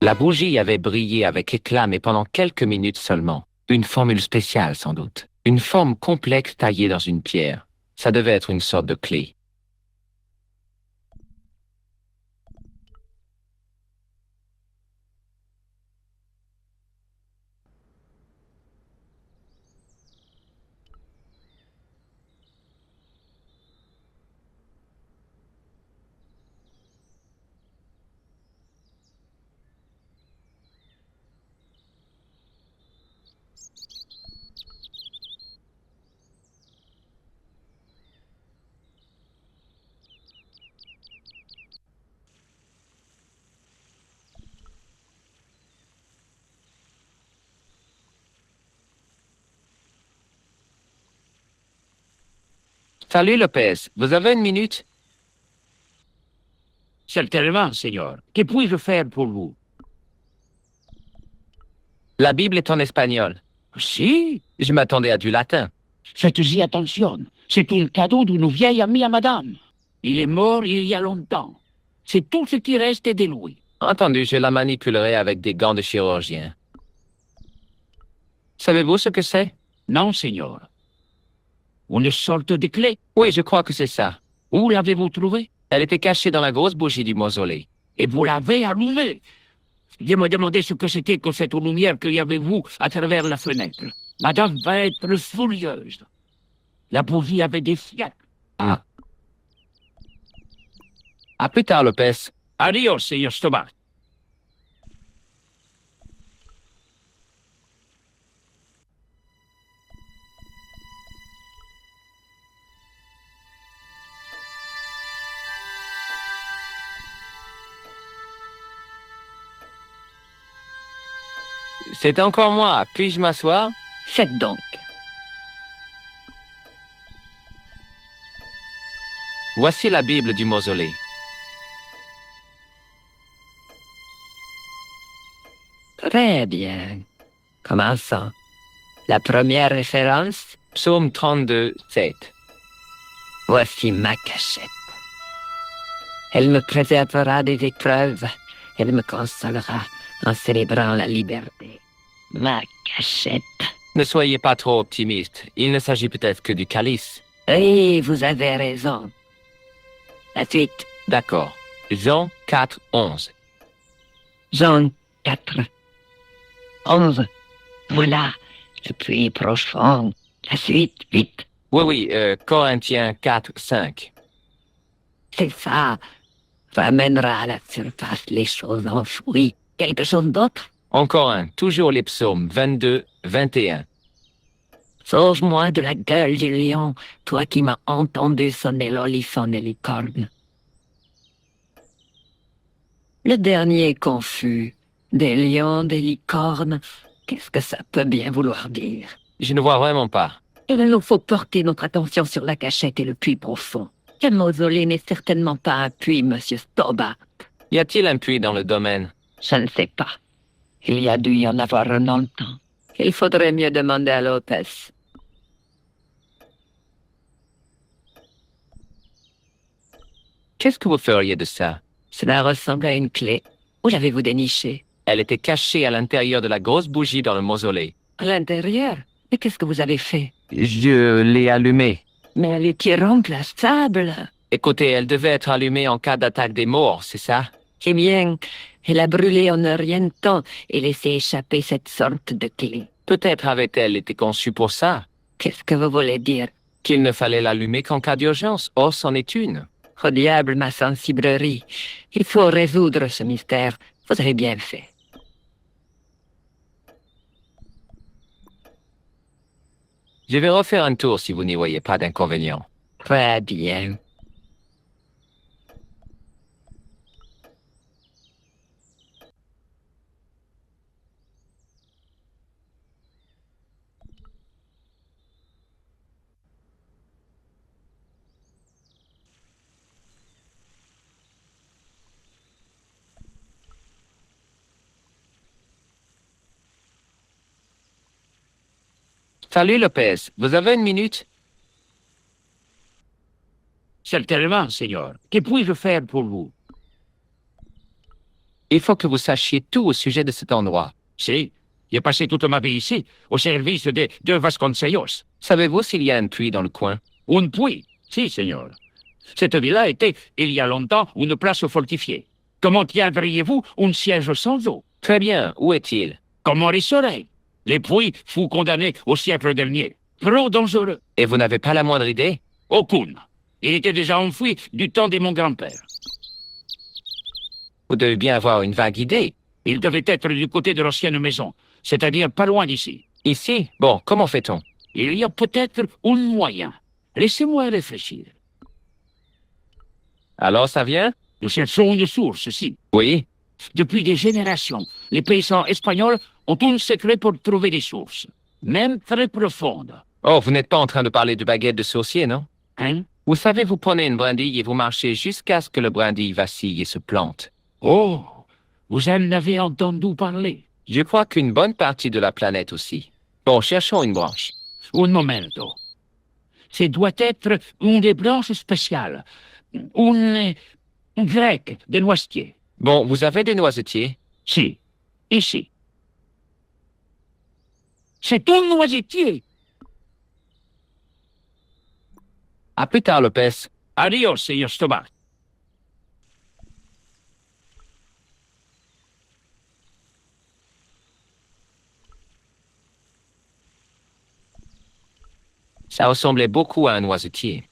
La bougie avait brillé avec éclat, mais pendant quelques minutes seulement. Une formule spéciale, sans doute. Une forme complexe taillée dans une pierre. Ça devait être une sorte de clé. Salut Lopez, vous avez une minute? Certainement, Seigneur. Que puis-je faire pour vous? La Bible est en espagnol. Si, Je m'attendais à du latin. faites-y attention. C'est un cadeau d'une vieille amie à madame. Il est mort il y a longtemps. C'est tout ce qui reste de lui. Entendu, je la manipulerai avec des gants de chirurgien. Savez-vous ce que c'est? Non, Seigneur. Une sorte de clé. Oui, je crois que c'est ça. Où l'avez-vous trouvée? Elle était cachée dans la grosse bougie du mausolée. Et vous l'avez allumée. Je me demandais ce que c'était que cette lumière qu'il y avait vous à travers la fenêtre. Madame va être furieuse. La bougie avait des fiacs. À plus tard, Lopez. Adios, Seigneur Stobart. C'est encore moi. Puis-je m'asseoir? Faites donc. Voici la Bible du mausolée. Très bien. Commençons. La première référence, Psaume 32, 7. voici ma cachette. Elle me préservera des épreuves. Elle me consolera en célébrant la liberté. Ma cachette. Ne soyez pas trop optimiste. Il ne s'agit peut-être que du calice. Oui, vous avez raison. La suite. D'accord. Jean 4, 11. Jean 4. 11. Voilà. Le puits profond. La suite, vite. Oui, Corinthiens 4, 5. C'est ça. Ramènera à la surface les choses enfouies. Quelque chose d'autre? Encore un. Toujours les psaumes 22, 21. Sauve-moi de la gueule du lion, toi qui m'as entendu sonner l'olifant et les cornes. Le dernier est confus. Des lions, des licornes, qu'est-ce que ça peut bien vouloir dire? Je ne vois vraiment pas. Il nous faut porter notre attention sur la cachette et le puits profond. Le mausolée n'est certainement pas un puits, monsieur Stobart. Y a-t-il un puits dans le domaine? Je ne sais pas. Il y a dû y en avoir un dans le temps. Il faudrait mieux demander à Lopez. Qu'est-ce que vous feriez de ça? Cela ressemble à une clé. Où l'avez-vous dénichée? Elle était cachée à l'intérieur de la grosse bougie dans le mausolée. À l'intérieur? Mais qu'est-ce que vous avez fait? Je l'ai allumée. Mais elle est irremplaçable. Écoutez, elle devait être allumée en cas d'attaque des morts, c'est ça? Eh bien, elle a brûlé en un rien de temps et laissé échapper cette sorte de clé. Peut-être avait-elle été conçue pour ça. Qu'est-ce que vous voulez dire? Qu'il ne fallait l'allumer qu'en cas d'urgence. Oh, c'en est une. Au diable, ma sensiblerie. Il faut résoudre ce mystère. Vous avez bien fait. Je vais refaire un tour si vous n'y voyez pas d'inconvénient. Très bien. Salut, Lopez. Vous avez une minute? Certainement, Seigneur. Que puis-je faire pour vous? Il faut que vous sachiez tout au sujet de cet endroit. Si, j'ai passé toute ma vie ici, au service de Vasconcelos. Savez-vous s'il y a un puits dans le coin? Un puits? Si, Seigneur. Cette villa était, il y a longtemps, une place fortifiée. Comment tiendriez-vous un siège sans eau? Très bien. Où est-il? Comment les soleils? Les puits furent condamnés au siècle dernier. Trop dangereux. Et vous n'avez pas la moindre idée? Aucune. Il était déjà enfoui du temps de mon grand-père. Vous devez bien avoir une vague idée. Il devait être du côté de l'ancienne maison, c'est-à-dire pas loin d'ici. Ici? Bon, comment fait-on? Il y a peut-être un moyen. Laissez-moi réfléchir. Alors ça vient? Nous cherchons une source, si. Oui. Depuis des générations, les paysans espagnols ont un secret pour trouver des sources, même très profondes. Oh, vous n'êtes pas en train de parler de baguette de sorcier, non? Hein? Vous savez, vous prenez une brindille et vous marchez jusqu'à ce que le brindille vacille et se plante. Oh, vous en avez entendu parler. Je crois qu'une bonne partie de la planète aussi. Bon, cherchons une branche. Un momento. Ce doit être une des branches spéciales. Une grecque de noisetier. Bon, vous avez des noisetiers? Si, ici. C'est un noisetier. À plus tard, Lopez. Adios, Seigneur Stobart. Ça ressemblait beaucoup à un noisetier.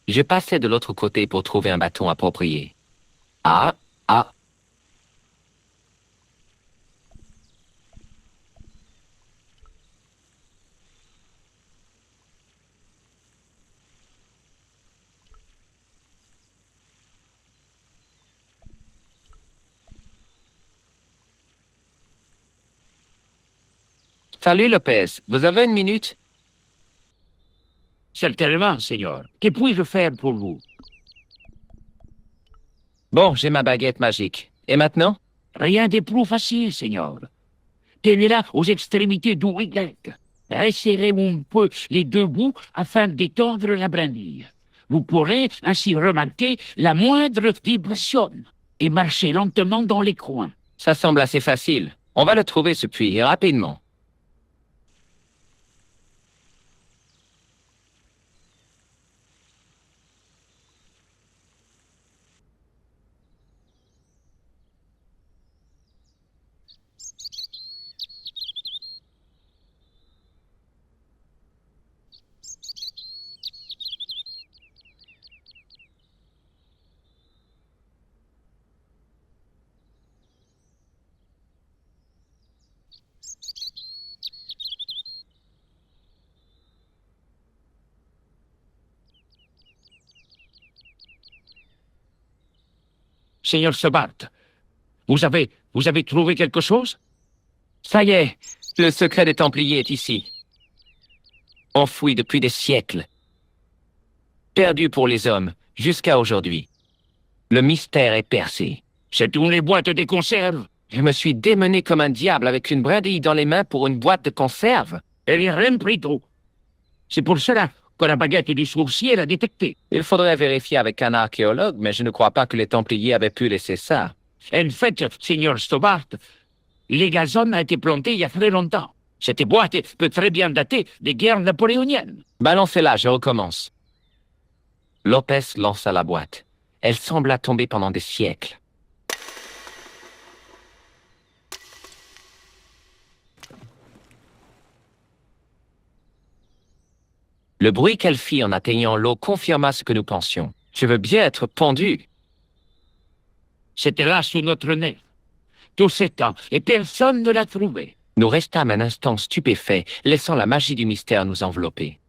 Je passais de l'autre côté pour trouver un bâton approprié. Ah, ah. Salut Lopez, vous avez une minute? Certainement, Seigneur. Que puis-je faire pour vous? Bon, j'ai ma baguette magique. Et maintenant? Rien de plus facile, Seigneur. Tenez-la aux extrémités du Y. Resserrez un peu les deux bouts afin d'étendre la brindille. Vous pourrez ainsi remarquer la moindre vibration et marcher lentement dans les coins. Ça semble assez facile. On va le trouver ce puits, rapidement. Seigneur Stobart, vous avez trouvé quelque chose? Ça y est, le secret des Templiers est ici. Enfoui depuis des siècles. Perdu pour les hommes, jusqu'à aujourd'hui. Le mystère est percé. C'est une les boîtes de conserve. Je me suis démené comme un diable avec une brindille dans les mains pour une boîte de conserve. Elle est rien pris tôt. C'est pour cela que la baguette du sourcier l'a détecté. Il faudrait vérifier avec un archéologue, mais je ne crois pas que les Templiers avaient pu laisser ça. En fait, Seigneur Stobart, les gazons a été planté il y a très longtemps. Cette boîte peut très bien dater des guerres napoléoniennes. Balancez-la, je recommence. Lopez lança la boîte. Elle sembla tomber pendant des siècles. Le bruit qu'elle fit en atteignant l'eau confirma ce que nous pensions. Je veux bien être pendu. C'était là sous notre nez. Tout ce temps, et personne ne l'a trouvé. Nous restâmes un instant stupéfaits, laissant la magie du mystère nous envelopper.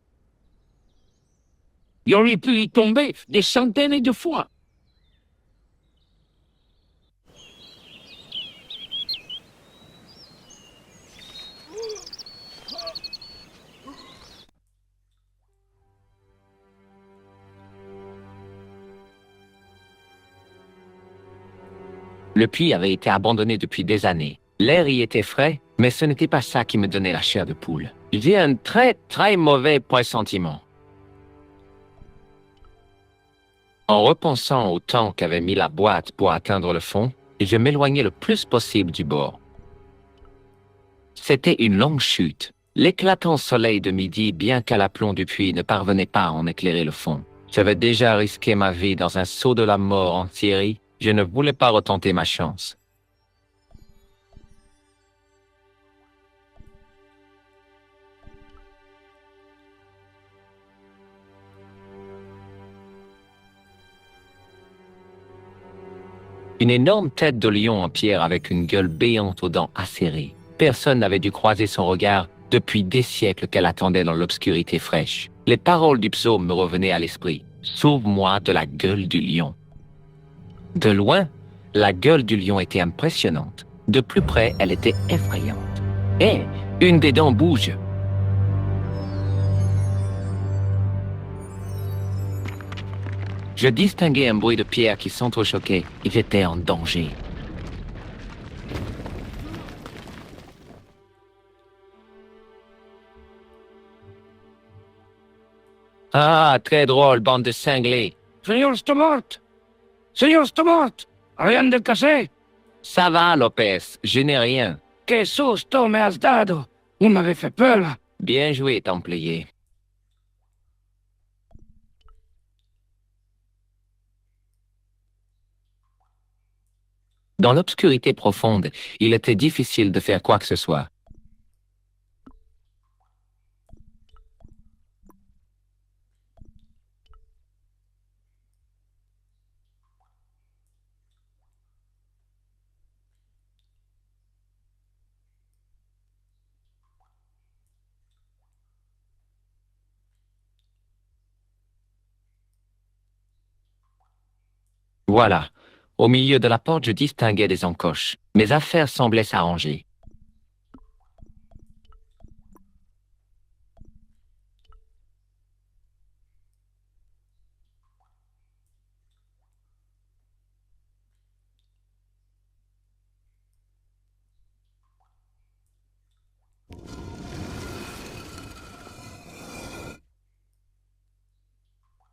Il aurait pu y tomber des centaines de fois. Le puits avait été abandonné depuis des années. L'air y était frais, mais ce n'était pas ça qui me donnait la chair de poule. J'ai un très mauvais pressentiment. En repensant au temps qu'avait mis la boîte pour atteindre le fond, je m'éloignais le plus possible du bord. C'était une longue chute. L'éclatant soleil de midi, bien qu'à l'aplomb du puits, ne parvenait pas à en éclairer le fond. J'avais déjà risqué ma vie dans un saut de la mort en Syrie. Je ne voulais pas retenter ma chance. Une énorme tête de lion en pierre avec une gueule béante aux dents acérées. Personne n'avait dû croiser son regard depuis des siècles qu'elle attendait dans l'obscurité fraîche. Les paroles du psaume me revenaient à l'esprit. « Sauve-moi de la gueule du lion ». De loin, la gueule du lion était impressionnante. De plus près, elle était effrayante. Hé, une des dents bouge. Je distinguais un bruit de pierre qui s'entrechoquait et j'étais en danger. Ah, très drôle, bande de cinglés. Seigneur Stobart! Seigneur Stobart! Rien de cassé? Ça va, Lopez, je n'ai rien. Que susto me has dado! Vous m'avez fait peur, là. Bien joué, Templier. Dans l'obscurité profonde, il était difficile de faire quoi que ce soit. Voilà. Au milieu de la porte, je distinguais des encoches. Mes affaires semblaient s'arranger.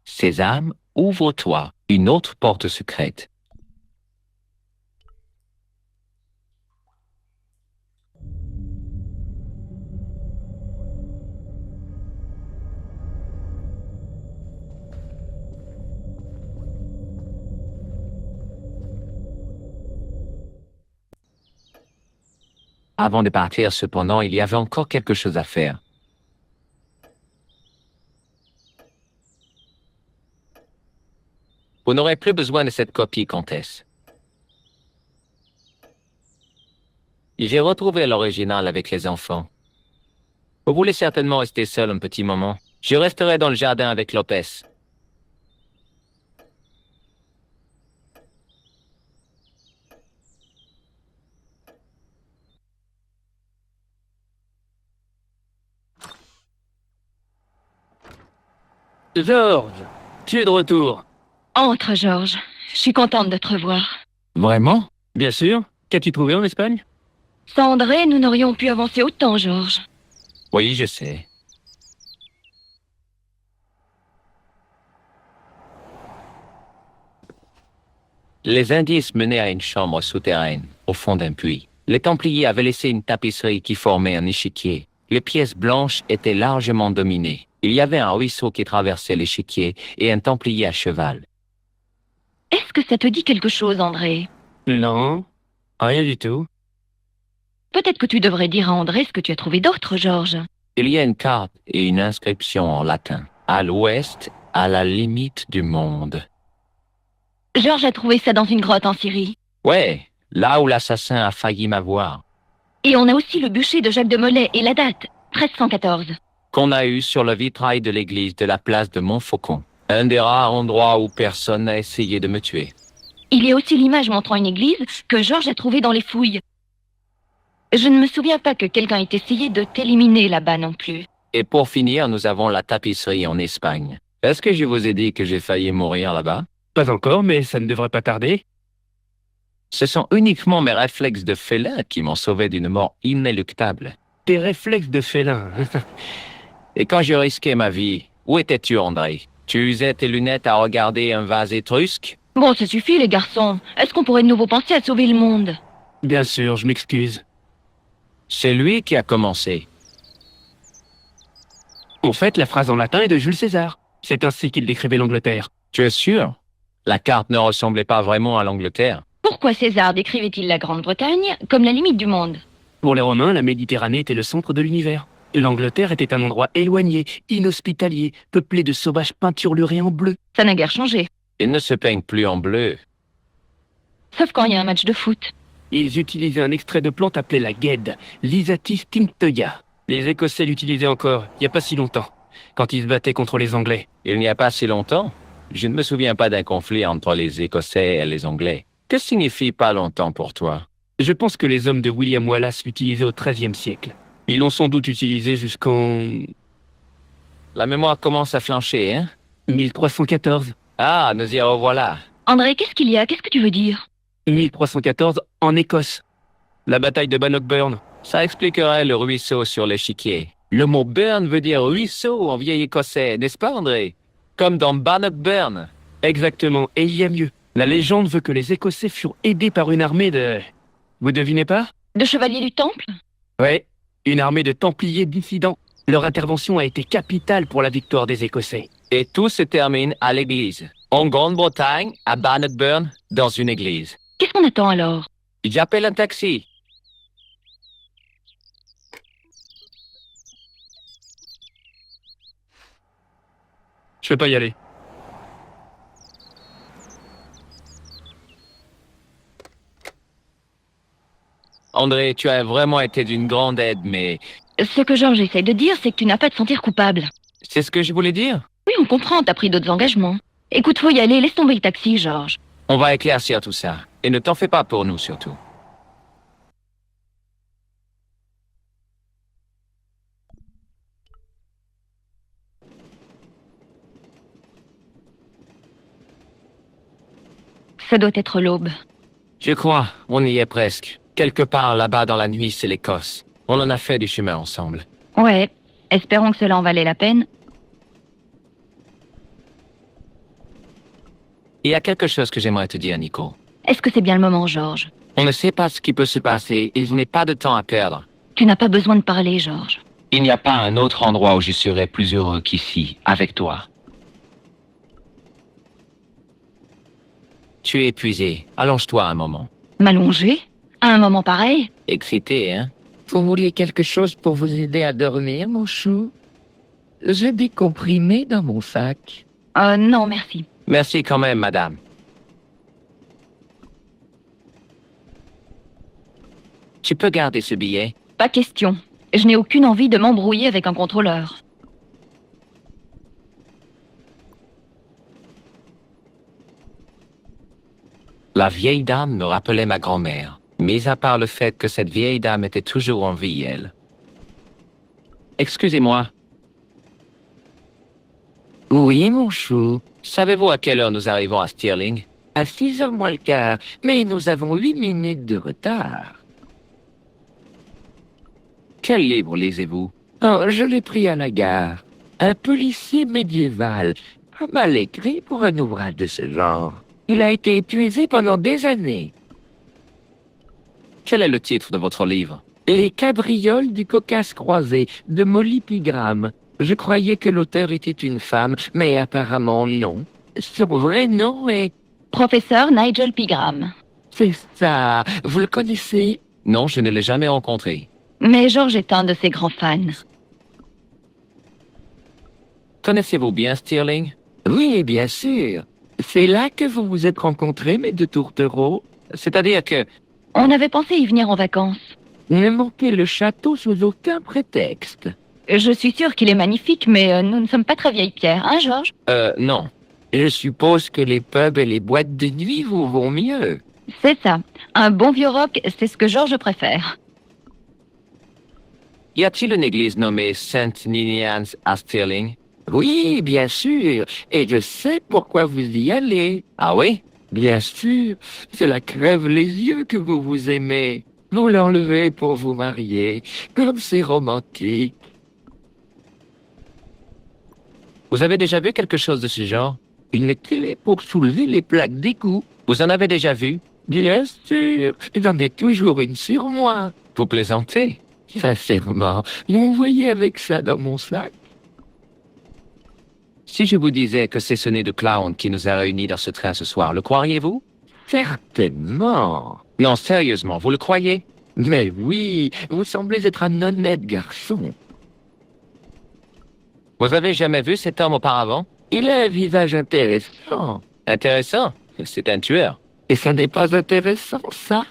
Sésame, ouvre-toi. Une autre porte secrète. Avant de partir, cependant, il y avait encore quelque chose à faire. Vous n'aurez plus besoin de cette copie, comtesse. J'ai retrouvé l'original avec les enfants. Vous voulez certainement rester seul un petit moment. Je resterai dans le jardin avec Lopez. George, tu es de retour. Entre, Georges. Je suis contente de te revoir. Vraiment? Bien sûr. Qu'as-tu trouvé en Espagne? Sans André, nous n'aurions pu avancer autant, Georges. Oui, je sais. Les indices menaient à une chambre souterraine, au fond d'un puits. Les Templiers avaient laissé une tapisserie qui formait un échiquier. Les pièces blanches étaient largement dominées. Il y avait un ruisseau qui traversait l'échiquier et un Templier à cheval. Est-ce que ça te dit quelque chose, André? Non, rien du tout. Peut-être que tu devrais dire à André ce que tu as trouvé d'autre, Georges. Il y a une carte et une inscription en latin. À l'ouest, à la limite du monde. Georges a trouvé ça dans une grotte en Syrie. Ouais, là où l'assassin a failli m'avoir. Et on a aussi le bûcher de Jacques de Molay et la date, 1314. Qu'on a eu sur le vitrail de l'église de la place de Montfaucon. Un des rares endroits où personne n'a essayé de me tuer. Il y a aussi l'image montrant une église que Georges a trouvée dans les fouilles. Je ne me souviens pas que quelqu'un ait essayé de t'éliminer là-bas non plus. Et pour finir, nous avons la tapisserie en Espagne. Est-ce que je vous ai dit que j'ai failli mourir là-bas? Pas encore, mais ça ne devrait pas tarder. Ce sont uniquement mes réflexes de félin qui m'ont sauvé d'une mort inéluctable. Tes réflexes de félin. Et quand je risquais ma vie, où étais-tu, André? Tu usais tes lunettes à regarder un vase étrusque? Bon, ça suffit, les garçons. Est-ce qu'on pourrait de nouveau penser à sauver le monde? Bien sûr, je m'excuse. C'est lui qui a commencé. En fait, la phrase en latin est de Jules César. C'est ainsi qu'il décrivait l'Angleterre. Tu es sûr? La carte ne ressemblait pas vraiment à l'Angleterre. Pourquoi César décrivait-il la Grande-Bretagne comme la limite du monde? Pour les Romains, la Méditerranée était le centre de l'univers. L'Angleterre était un endroit éloigné, inhospitalier, peuplé de sauvages peinturlurés en bleu. Ça n'a guère changé. Ils ne se peignent plus en bleu. Sauf quand il y a un match de foot. Ils utilisaient un extrait de plante appelé la guède, l'Isatis tinctoia. Les Écossais l'utilisaient encore, il n'y a pas si longtemps, quand ils se battaient contre les Anglais. Il n'y a pas si longtemps? Je ne me souviens pas d'un conflit entre les Écossais et les Anglais. Que signifie pas longtemps pour toi? Je pense que les hommes de William Wallace l'utilisaient au XIIIe siècle. Ils l'ont sans doute utilisé jusqu'en La mémoire commence à flancher, hein? 1314. Ah, nous y revoilà. André, qu'est-ce qu'il y a? Qu'est-ce que tu veux dire? 1314 en Écosse. La bataille de Bannockburn. Ça expliquerait le ruisseau sur l'échiquier. Le mot burn veut dire ruisseau en vieil écossais, n'est-ce pas, André? Comme dans Bannockburn. Exactement, et il y a mieux. La légende veut que les Écossais furent aidés par une armée de... Vous devinez pas? De chevaliers du Temple? Ouais, une armée de Templiers dissidents. Leur intervention a été capitale pour la victoire des Écossais. Et tout se termine à l'église. En Grande-Bretagne, à Bannockburn, dans une église. Qu'est-ce qu'on attend alors? J'appelle un taxi. Je vais pas y aller. André, tu as vraiment été d'une grande aide, mais Ce que Georges essaye de dire, c'est que tu n'as pas à te sentir coupable. c'est ce que je voulais dire. Oui, on comprend, t'as pris d'autres engagements. Écoute, faut y aller, laisse tomber le taxi, Georges. On va éclaircir tout ça. Et ne t'en fais pas pour nous, surtout. Ça doit être l'aube. Je crois, on y est presque. Quelque part là-bas dans la nuit, c'est l'Écosse. On en a fait du chemin ensemble. Ouais, espérons que cela en valait la peine. Il y a quelque chose que j'aimerais te dire, Nico. Est-ce que c'est bien le moment, Georges? On ne sait pas ce qui peut se passer et je n'ai pas de temps à perdre. Tu n'as pas besoin de parler, Georges. Il n'y a pas un autre endroit où je serais plus heureux qu'ici, avec toi. Tu es épuisé. Allonge-toi un moment. M'allonger? À un moment pareil? Excité, hein? Vous vouliez quelque chose pour vous aider à dormir, mon chou? J'ai des comprimés dans mon sac. Non, merci. Merci quand même, madame. Tu peux garder ce billet? Pas question. Je n'ai aucune envie de m'embrouiller avec un contrôleur. La vieille dame me rappelait ma grand-mère, mis à part le fait que cette vieille dame était toujours en vie, elle. Excusez-moi. Oui, mon chou. Savez-vous à quelle heure nous arrivons à Stirling? À 6h moins le quart. Mais nous avons 8 minutes de retard. Quel livre lisez-vous? Oh, je l'ai pris à la gare. Un policier médiéval. Pas mal écrit pour un ouvrage de ce genre. Il a été épuisé pendant des années. Quel est le titre de votre livre? Les cabrioles du Caucase croisé, de Molly Pigram. Je croyais que l'auteur était une femme, mais apparemment non. Son vrai nom est... Professeur Nigel Pigram. C'est ça. Vous le connaissez? Non, je ne l'ai jamais rencontré. Mais Georges est un de ses grands fans. Connaissez-vous bien Stirling? Oui, bien sûr. C'est là que vous vous êtes rencontrés, mes deux tourtereaux. C'est-à-dire que... On avait pensé y venir en vacances. Ne manquez le château sous aucun prétexte. Je suis sûre qu'il est magnifique, mais nous ne sommes pas très vieille pierre, hein, Georges? Non. Je suppose que les pubs et les boîtes de nuit vous vont mieux. C'est ça. Un bon vieux rock, c'est ce que Georges préfère. Y a-t-il une église nommée Saint Ninians à Stirling? Oui, bien sûr. Et je sais pourquoi vous y allez. Ah oui? Bien sûr. Cela crève les yeux que vous vous aimez. Vous l'enlevez pour vous marier. Comme c'est romantique. Vous avez déjà vu quelque chose de ce genre? Une clé pour soulever les plaques d'égout. Vous en avez déjà vu? Bien sûr. J'en ai toujours une sur moi. Vous plaisantez? Sincèrement, vous me voyez avec ça dans mon sac. Si je vous disais que c'est ce nez de clown qui nous a réunis dans ce train ce soir, le croiriez-vous? Certainement. Non, sérieusement, vous le croyez? Mais oui, vous semblez être un honnête garçon. Vous avez jamais vu cet homme auparavant? Il a un visage intéressant. Intéressant. C'est un tueur. Et ça n'est pas intéressant, ça?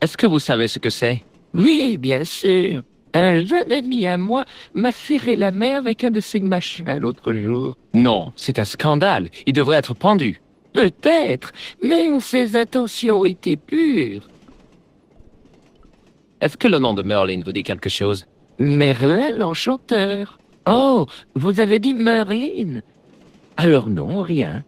Est-ce que vous savez ce que c'est? Oui, bien sûr. Un jeune ami à moi m'a serré la main avec un de ces machins l'autre jour. Non, c'est un scandale. Il devrait être pendu. Peut-être, mais ses intentions étaient pures. Est-ce que le nom de Merlin vous dit quelque chose? Merlin l'enchanteur. Oh, vous avez dit Merlin? Alors non, rien.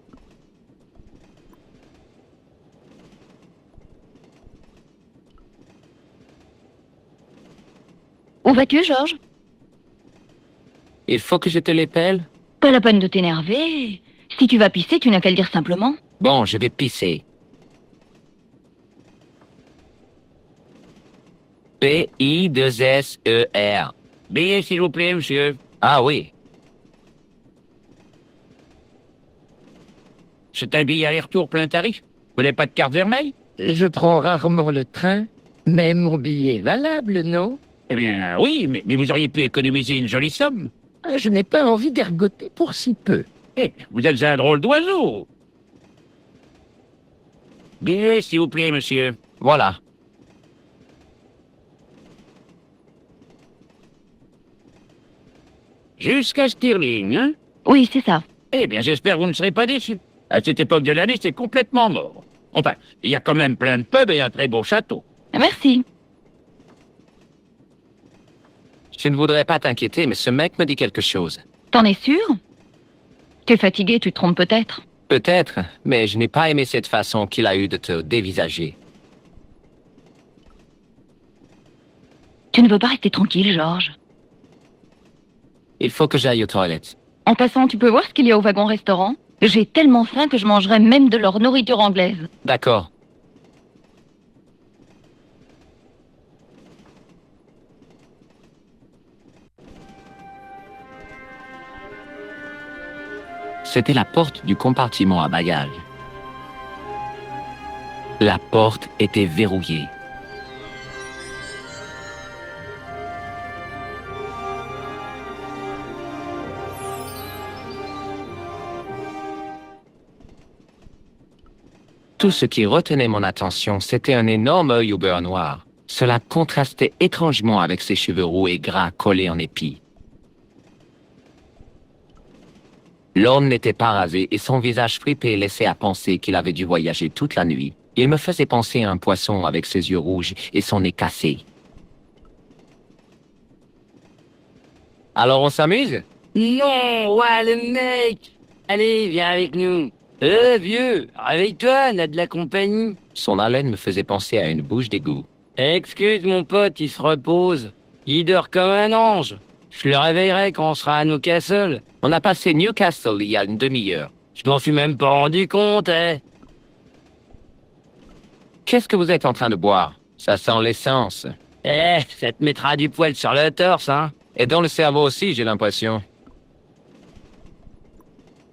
Où vas-tu, Georges? Il faut que je te l'épelle? Pas la peine de t'énerver. Si tu vas pisser, tu n'as qu'à le dire simplement. Bon, je vais pisser. P-I-2-S-E-R. Billet, s'il vous plaît, monsieur. Ah oui. C'est un billet aller-retour plein tarif. Vous n'avez pas de carte vermeille? Je prends rarement le train, mais mon billet est valable, non? Eh bien, oui, mais vous auriez pu économiser une jolie somme. Je n'ai pas envie d'ergoter pour si peu. Eh, vous êtes un drôle d'oiseau. Billet, s'il vous plaît, monsieur. Voilà. Jusqu'à Stirling, hein? Oui, c'est ça. Eh bien, j'espère que vous ne serez pas déçus. À cette époque de l'année, c'est complètement mort. Enfin, il y a quand même plein de pubs et un très beau château. Merci. Je ne voudrais pas t'inquiéter, mais ce mec me dit quelque chose. T'en es sûr? T'es fatigué, tu te trompes peut-être. Peut-être, mais je n'ai pas aimé cette façon qu'il a eu de te dévisager. Tu ne veux pas rester tranquille, Georges? Il faut que j'aille aux toilettes. En passant, tu peux voir ce qu'il y a au wagon-restaurant? J'ai tellement faim que je mangerai même de leur nourriture anglaise. D'accord. C'était la porte du compartiment à bagages. La porte était verrouillée. Tout ce qui retenait mon attention, c'était un énorme œil au beurre noir. Cela contrastait étrangement avec ses cheveux roux et gras collés en épis. L'homme n'était pas rasé et son visage fripé laissait à penser qu'il avait dû voyager toute la nuit. Il me faisait penser à un poisson avec ses yeux rouges et son nez cassé. Alors on s'amuse? Non, ouais, le mec! Allez, viens avec nous. Vieux, réveille-toi, on a de la compagnie. Son haleine me faisait penser à une bouche d'égout. Excuse mon pote, il se repose. Il dort comme un ange. Je le réveillerai quand on sera à Newcastle. On a passé Newcastle il y a une demi-heure. Je m'en suis même pas rendu compte, hein. Qu'est-ce que vous êtes en train de boire? Ça sent l'essence. Ça te mettra du poil sur le torse, hein. Et dans le cerveau aussi, j'ai l'impression.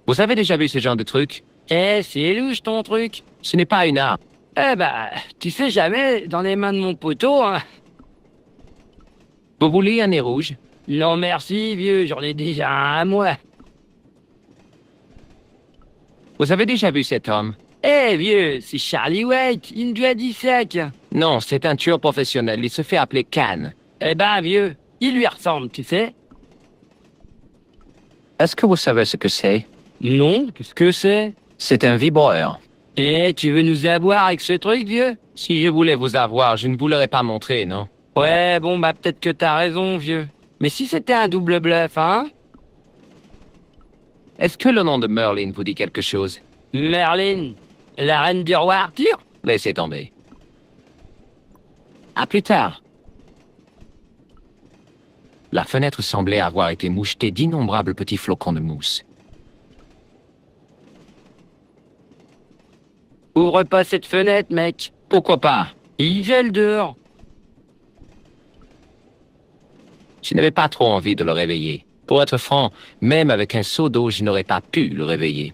Vous avez déjà vu ce genre de truc? C'est louche ton truc. Ce n'est pas une arme. Tu sais jamais, dans les mains de mon poteau, hein. Vous voulez un nez rouge? Non merci, vieux, j'en ai déjà un à moi. Vous avez déjà vu cet homme? Vieux, c'est Charlie White, il me doit 10 sacs. Non, c'est un tueur professionnel, il se fait appeler Can. Vieux, il lui ressemble, tu sais. Est-ce que vous savez ce que c'est? Non, qu'est-ce que c'est? C'est un vibreur. Tu veux nous avoir avec ce truc, vieux? Si je voulais vous avoir, je ne vous l'aurais pas montré, non? Ouais, bon, peut-être que t'as raison, vieux. Mais si c'était un double bluff, hein? Est-ce que le nom de Merlin vous dit quelque chose? Merlin, la reine du roi Arthur? Laissez tomber. À plus tard. La fenêtre semblait avoir été mouchetée d'innombrables petits flocons de mousse. Ouvre pas cette fenêtre, mec. Pourquoi pas? Il gèle dehors. Je n'avais pas trop envie de le réveiller. Pour être franc, même avec un seau d'eau, je n'aurais pas pu le réveiller.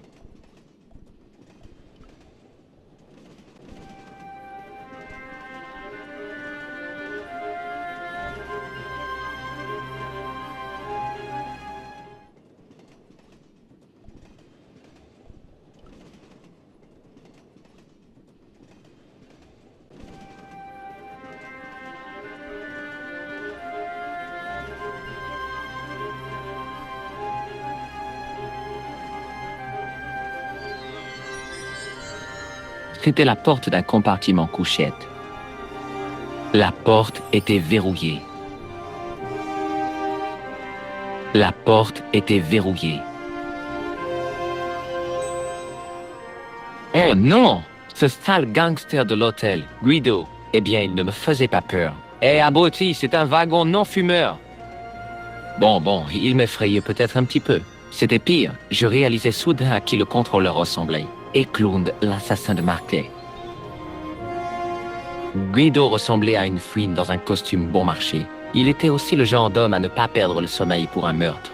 C'était la porte d'un compartiment couchette. La porte était verrouillée. La porte était verrouillée. Oh non! Ce sale gangster de l'hôtel, Guido, eh bien, il ne me faisait pas peur. Abruti, c'est un wagon non-fumeur. Bon, il m'effrayait peut-être un petit peu. C'était pire, je réalisais soudain à qui le contrôleur ressemblait. Eklund, l'assassin de Markley. Guido ressemblait à une fouine dans un costume bon marché. Il était aussi le genre d'homme à ne pas perdre le sommeil pour un meurtre.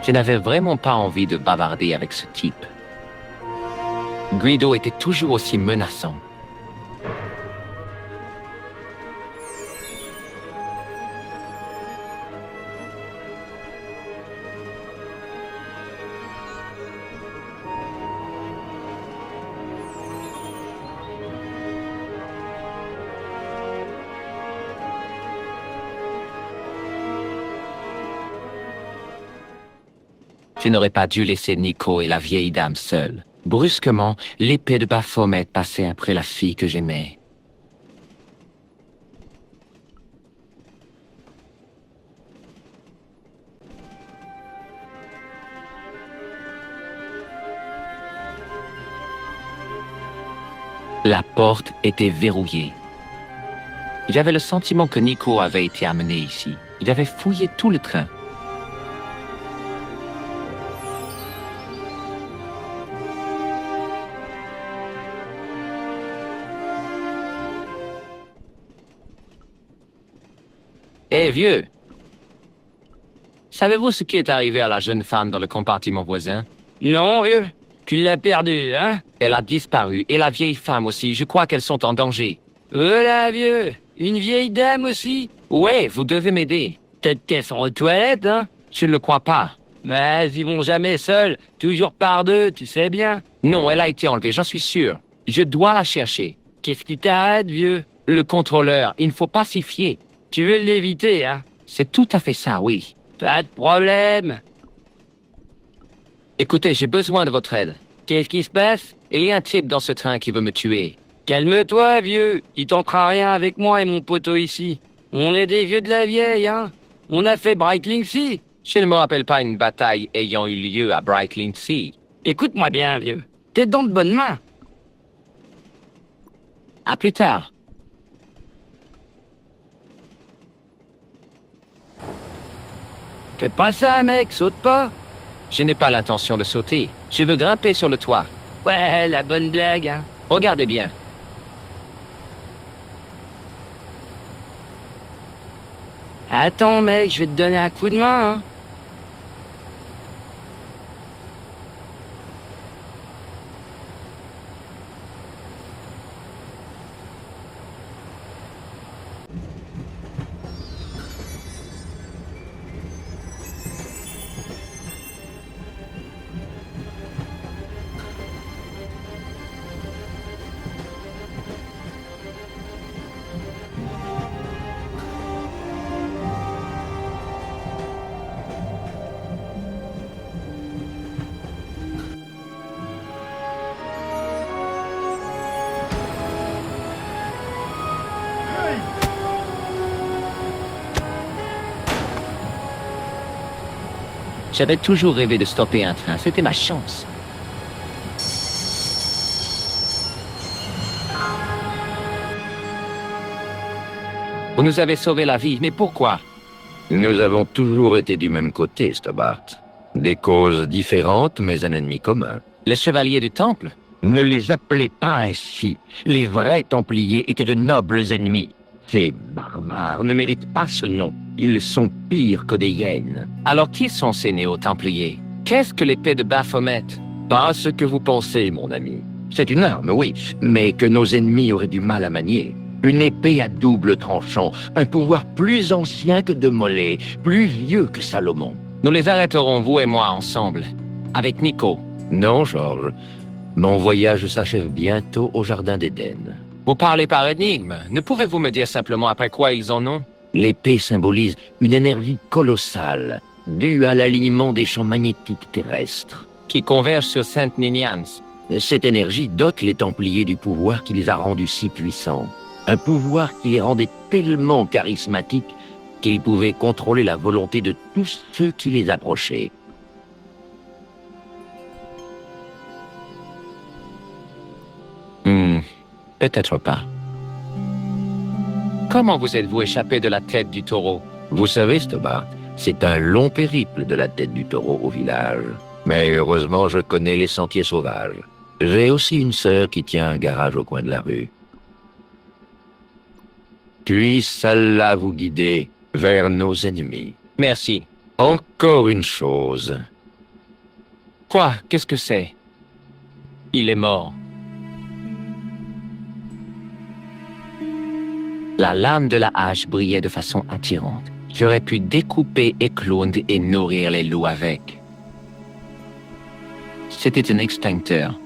Je n'avais vraiment pas envie de bavarder avec ce type. Guido était toujours aussi menaçant. Je n'aurais pas dû laisser Nico et la vieille dame seuls. Brusquement, l'épée de Baphomet passait après la fille que j'aimais. La porte était verrouillée. J'avais le sentiment que Nico avait été amené ici. Il avait fouillé tout le train. Eh vieux, savez-vous ce qui est arrivé à la jeune femme dans le compartiment voisin? Non, vieux. Tu l'as perdu, hein? Elle a disparu, et la vieille femme aussi. Je crois qu'elles sont en danger. Voilà, vieux. Une vieille dame aussi? Ouais, vous devez m'aider. Peut-être qu'elles sont aux toilettes, hein? Je ne le crois pas. Mais ils vont jamais seuls. Toujours par deux, tu sais bien. Non, elle a été enlevée, j'en suis sûr. Je dois la chercher. Qu'est-ce qui t'arrête, vieux? Le contrôleur, il ne faut pas s'y fier. Tu veux l'éviter, hein? C'est tout à fait ça, oui. Pas de problème. Écoutez, j'ai besoin de votre aide. Qu'est-ce qui se passe? Il y a un type dans ce train qui veut me tuer. Calme-toi, vieux. Il tentera rien avec moi et mon poteau ici. On est des vieux de la vieille, hein? On a fait Brightling Sea. Je ne me rappelle pas une bataille ayant eu lieu à Brightling Sea. Écoute-moi bien, vieux. T'es dans de bonnes mains. À plus tard. Fais pas ça, mec. Saute pas. Je n'ai pas l'intention de sauter. Je veux grimper sur le toit. Ouais, la bonne blague, hein. Regardez bien. Attends, mec, je vais te donner un coup de main, hein. J'avais toujours rêvé de stopper un train. C'était ma chance. Vous nous avez sauvé la vie, mais pourquoi? Nous avons toujours été du même côté, Stobart. Des causes différentes, mais un ennemi commun. Les chevaliers du Temple? Ne les appelez pas ainsi. Les vrais Templiers étaient de nobles ennemis. Ces barbares ne méritent pas ce nom. Ils sont pires que des hyènes. Alors qui sont ces néo-templiers? Qu'est-ce que l'épée de Baphomet? Pas ce que vous pensez, mon ami. C'est une arme, oui, mais que nos ennemis auraient du mal à manier. Une épée à double tranchant, un pouvoir plus ancien que de Molay, plus vieux que Salomon. Nous les arrêterons, vous et moi, ensemble. Avec Nico. Non, Georges. Mon voyage s'achève bientôt au Jardin d'Éden. Vous parlez par énigme. Ne pouvez-vous me dire simplement après quoi ils en ont? L'épée symbolise une énergie colossale, due à l'alignement des champs magnétiques terrestres. Qui convergent sur Saint Ninians. Cette énergie dote les Templiers du pouvoir qui les a rendus si puissants. Un pouvoir qui les rendait tellement charismatiques qu'ils pouvaient contrôler la volonté de tous ceux qui les approchaient. Peut-être pas. Comment vous êtes-vous échappé de la tête du taureau? Vous savez, Stobart, C'est un long périple de la tête du taureau au village. Mais heureusement, je connais les sentiers sauvages. J'ai aussi une sœur qui tient un garage au coin de la rue. Puisse Allah vous guider vers nos ennemis. Merci. Encore une chose. Quoi? Qu'est-ce que c'est? Il est mort. La lame de la hache brillait de façon attirante. J'aurais pu découper Eklund et nourrir les loups avec. C'était un extincteur.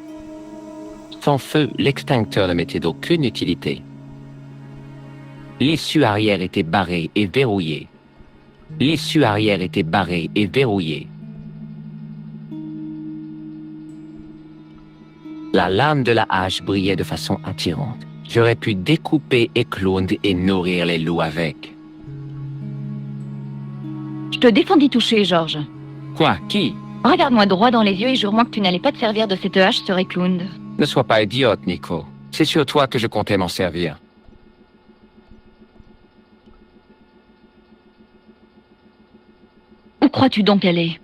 Sans feu, l'extincteur ne m'était d'aucune utilité. L'issue arrière était barrée et verrouillée. L'issue arrière était barrée et verrouillée. La lame de la hache brillait de façon attirante. J'aurais pu découper Eklund et nourrir les loups avec. Je te défends d'y toucher, Georges. Quoi? Qui? Regarde-moi droit dans les yeux et jure-moi que tu n'allais pas te servir de cette hache sur Eklund. Ne sois pas idiote, Nico. C'est sur toi que je comptais m'en servir. Où crois-tu donc qu'elle est?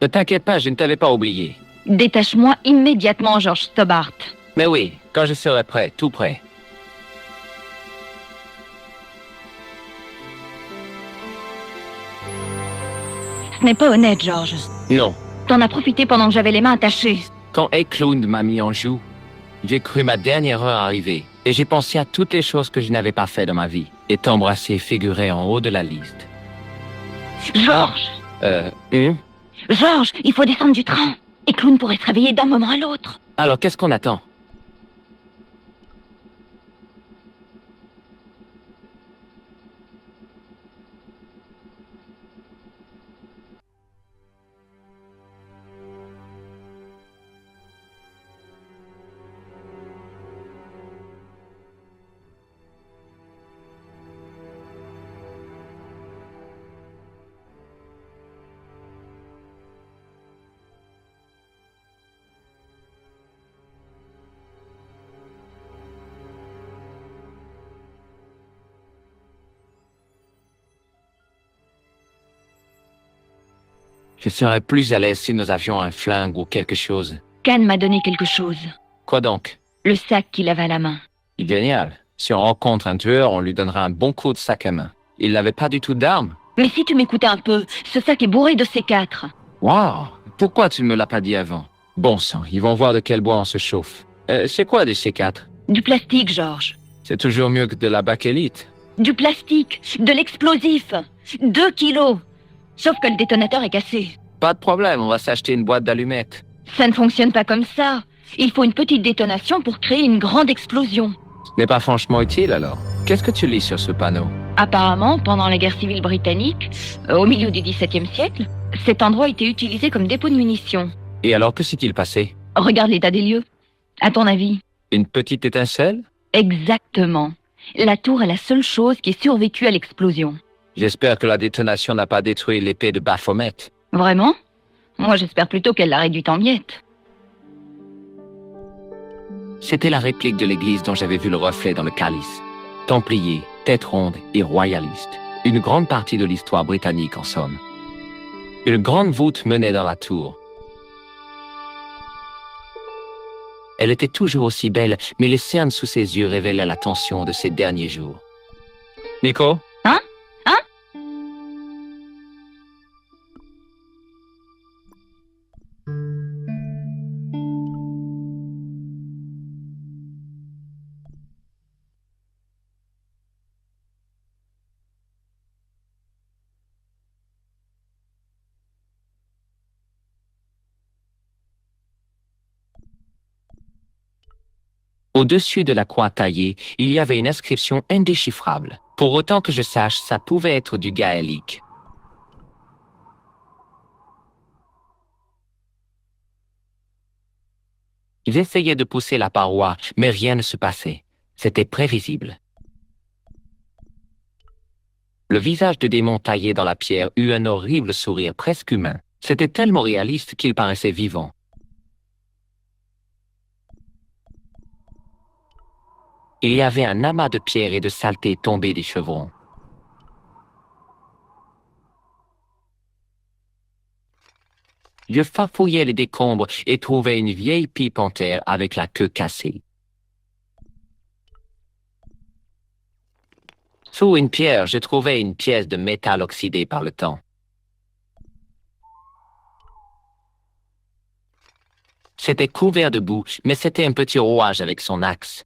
Ne t'inquiète pas, je ne t'avais pas oublié. Détache-moi immédiatement, Georges Stobart. Mais oui, quand je serai prêt, tout prêt. Ce n'est pas honnête, Georges. Non. T'en as profité pendant que j'avais les mains attachées. Quand Eklund m'a mis en joue, j'ai cru ma dernière heure arriver. Et j'ai pensé à toutes les choses que je n'avais pas fait dans ma vie. Et t'embrasser figurait en haut de la liste. Georges! Georges, il faut descendre du train. Eklund pourrait se réveiller d'un moment à l'autre. Alors qu'est-ce qu'on attend? Je serais plus à l'aise si nous avions un flingue ou quelque chose. Khan m'a donné quelque chose. Quoi donc? Le sac qu'il avait à la main. Génial. Si on rencontre un tueur, on lui donnera un bon coup de sac à main. Il n'avait pas du tout d'armes. Mais si tu m'écoutais un peu, ce sac est bourré de C4. Waouh! Pourquoi tu ne me l'as pas dit avant? Bon sang, ils vont voir de quel bois on se chauffe. C'est quoi des C4? Du plastique, Georges. C'est toujours mieux que de la bakélite. Du plastique, de l'explosif. 2 kilos. Sauf que le détonateur est cassé. Pas de problème, on va s'acheter une boîte d'allumettes. Ça ne fonctionne pas comme ça. Il faut une petite détonation pour créer une grande explosion. Ce n'est pas franchement utile alors. Qu'est-ce que tu lis sur ce panneau? Apparemment, pendant la guerre civile britannique, au milieu du XVIIe siècle, cet endroit était utilisé comme dépôt de munitions. Et alors que s'est-il passé? Regarde l'état des lieux. À ton avis? Une petite étincelle? Exactement. La tour est la seule chose qui ait survécu à l'explosion. J'espère que la détonation n'a pas détruit l'épée de Baphomet. Vraiment? Moi, j'espère plutôt qu'elle l'a réduite en miettes. C'était la réplique de l'église dont j'avais vu le reflet dans le calice. Templier, tête ronde et royaliste. Une grande partie de l'histoire britannique en somme. Une grande voûte menait dans la tour. Elle était toujours aussi belle, mais les cernes sous ses yeux révélaient la tension de ces derniers jours. Nico? Hein? Au-dessus de la croix taillée, il y avait une inscription indéchiffrable. Pour autant que je sache, ça pouvait être du gaélique. J'essayais de pousser la paroi, mais rien ne se passait. C'était prévisible. Le visage de démon taillé dans la pierre eut un horrible sourire presque humain. C'était tellement réaliste qu'il paraissait vivant. Il y avait un amas de pierres et de saleté tombées des chevrons. Je farfouillais les décombres et trouvais une vieille pipe en terre avec la queue cassée. Sous une pierre, je trouvais une pièce de métal oxydé par le temps. C'était couvert de boue, mais c'était un petit rouage avec son axe.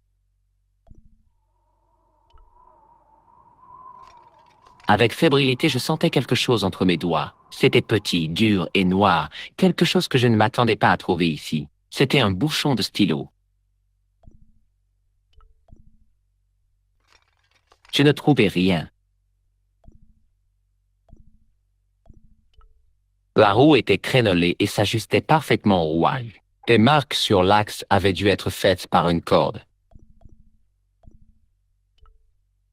Avec fébrilité, je sentais quelque chose entre mes doigts. C'était petit, dur et noir, quelque chose que je ne m'attendais pas à trouver ici. C'était un bouchon de stylo. Je ne trouvais rien. La roue était crénelée et s'ajustait parfaitement au rouage. Des marques sur l'axe avaient dû être faites par une corde.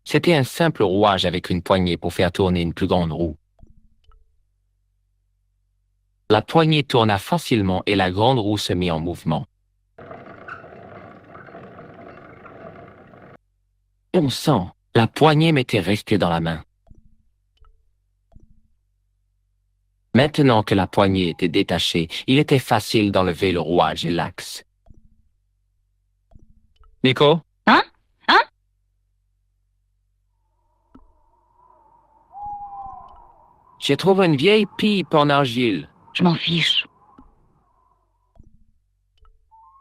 C'était un simple rouage avec une poignée pour faire tourner une plus grande roue. La poignée tourna facilement et la grande roue se mit en mouvement. Bon sang, la poignée m'était restée dans la main. Maintenant que la poignée était détachée, il était facile d'enlever le rouage et l'axe. Nico? Hein? J'ai trouvé une vieille pipe en argile. Je m'en fiche.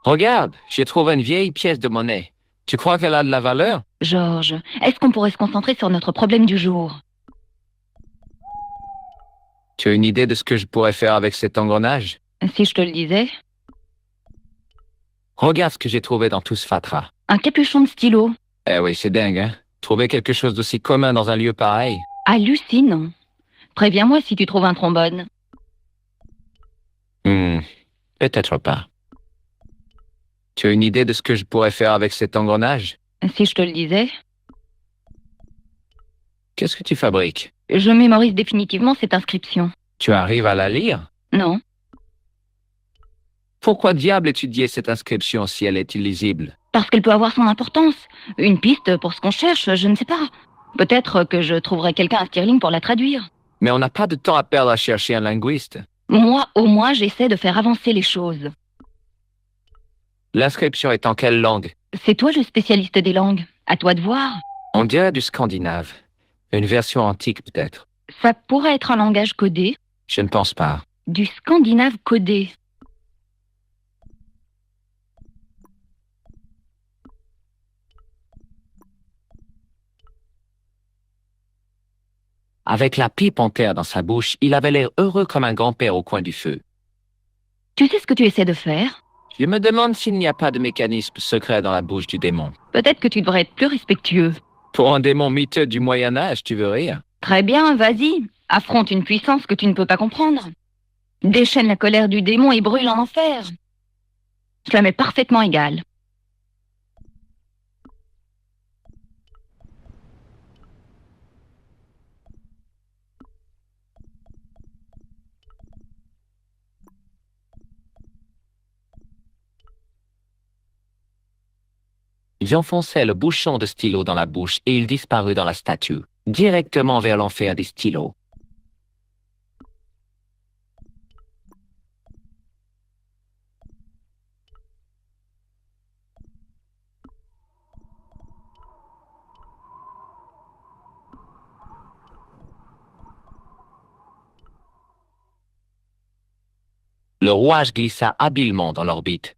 Regarde, j'ai trouvé une vieille pièce de monnaie. Tu crois qu'elle a de la valeur? Georges, est-ce qu'on pourrait se concentrer sur notre problème du jour? Tu as une idée de ce que je pourrais faire avec cet engrenage? Si je te le disais, Regarde ce que j'ai trouvé dans tout ce fatras. un capuchon de stylo. Eh oui, c'est dingue, hein? Trouver quelque chose d'aussi commun dans un lieu pareil. Hallucinant. Préviens-moi si tu trouves un trombone. Peut-être pas. Tu as une idée de ce que je pourrais faire avec cet engrenage? Si je te le disais, Qu'est-ce que tu fabriques? je mémorise définitivement cette inscription. Tu arrives à la lire? Non, Pourquoi diable étudier cette inscription si elle est illisible? parce qu'elle peut avoir son importance. Une piste pour ce qu'on cherche, je ne sais pas. Peut-être que je trouverai quelqu'un à Stirling pour la traduire. Mais on n'a pas de temps à perdre à chercher un linguiste. Moi, au moins, j'essaie de faire avancer les choses. L'inscription est en quelle langue? C'est toi le spécialiste des langues. À toi de voir. On dirait du scandinave. Une version antique peut-être. Ça pourrait être un langage codé. Je ne pense pas. Du scandinave codé. Avec la pipe en terre dans sa bouche, il avait l'air heureux comme un grand-père au coin du feu. Tu sais ce que tu essaies de faire? Je me demande s'il n'y a pas de mécanisme secret dans la bouche du démon. Peut-être que tu devrais être plus respectueux. Pour un démon miteux du Moyen-Âge, tu veux rire? Très bien, vas-y. Affronte une puissance que tu ne peux pas comprendre. Déchaîne la colère du démon et brûle en enfer. Cela m'est parfaitement égal. J'enfonçai le bouchon de stylo dans la bouche et il disparut dans la statue, directement vers l'enfer des stylos. Le rouage glissa habilement dans l'orbite.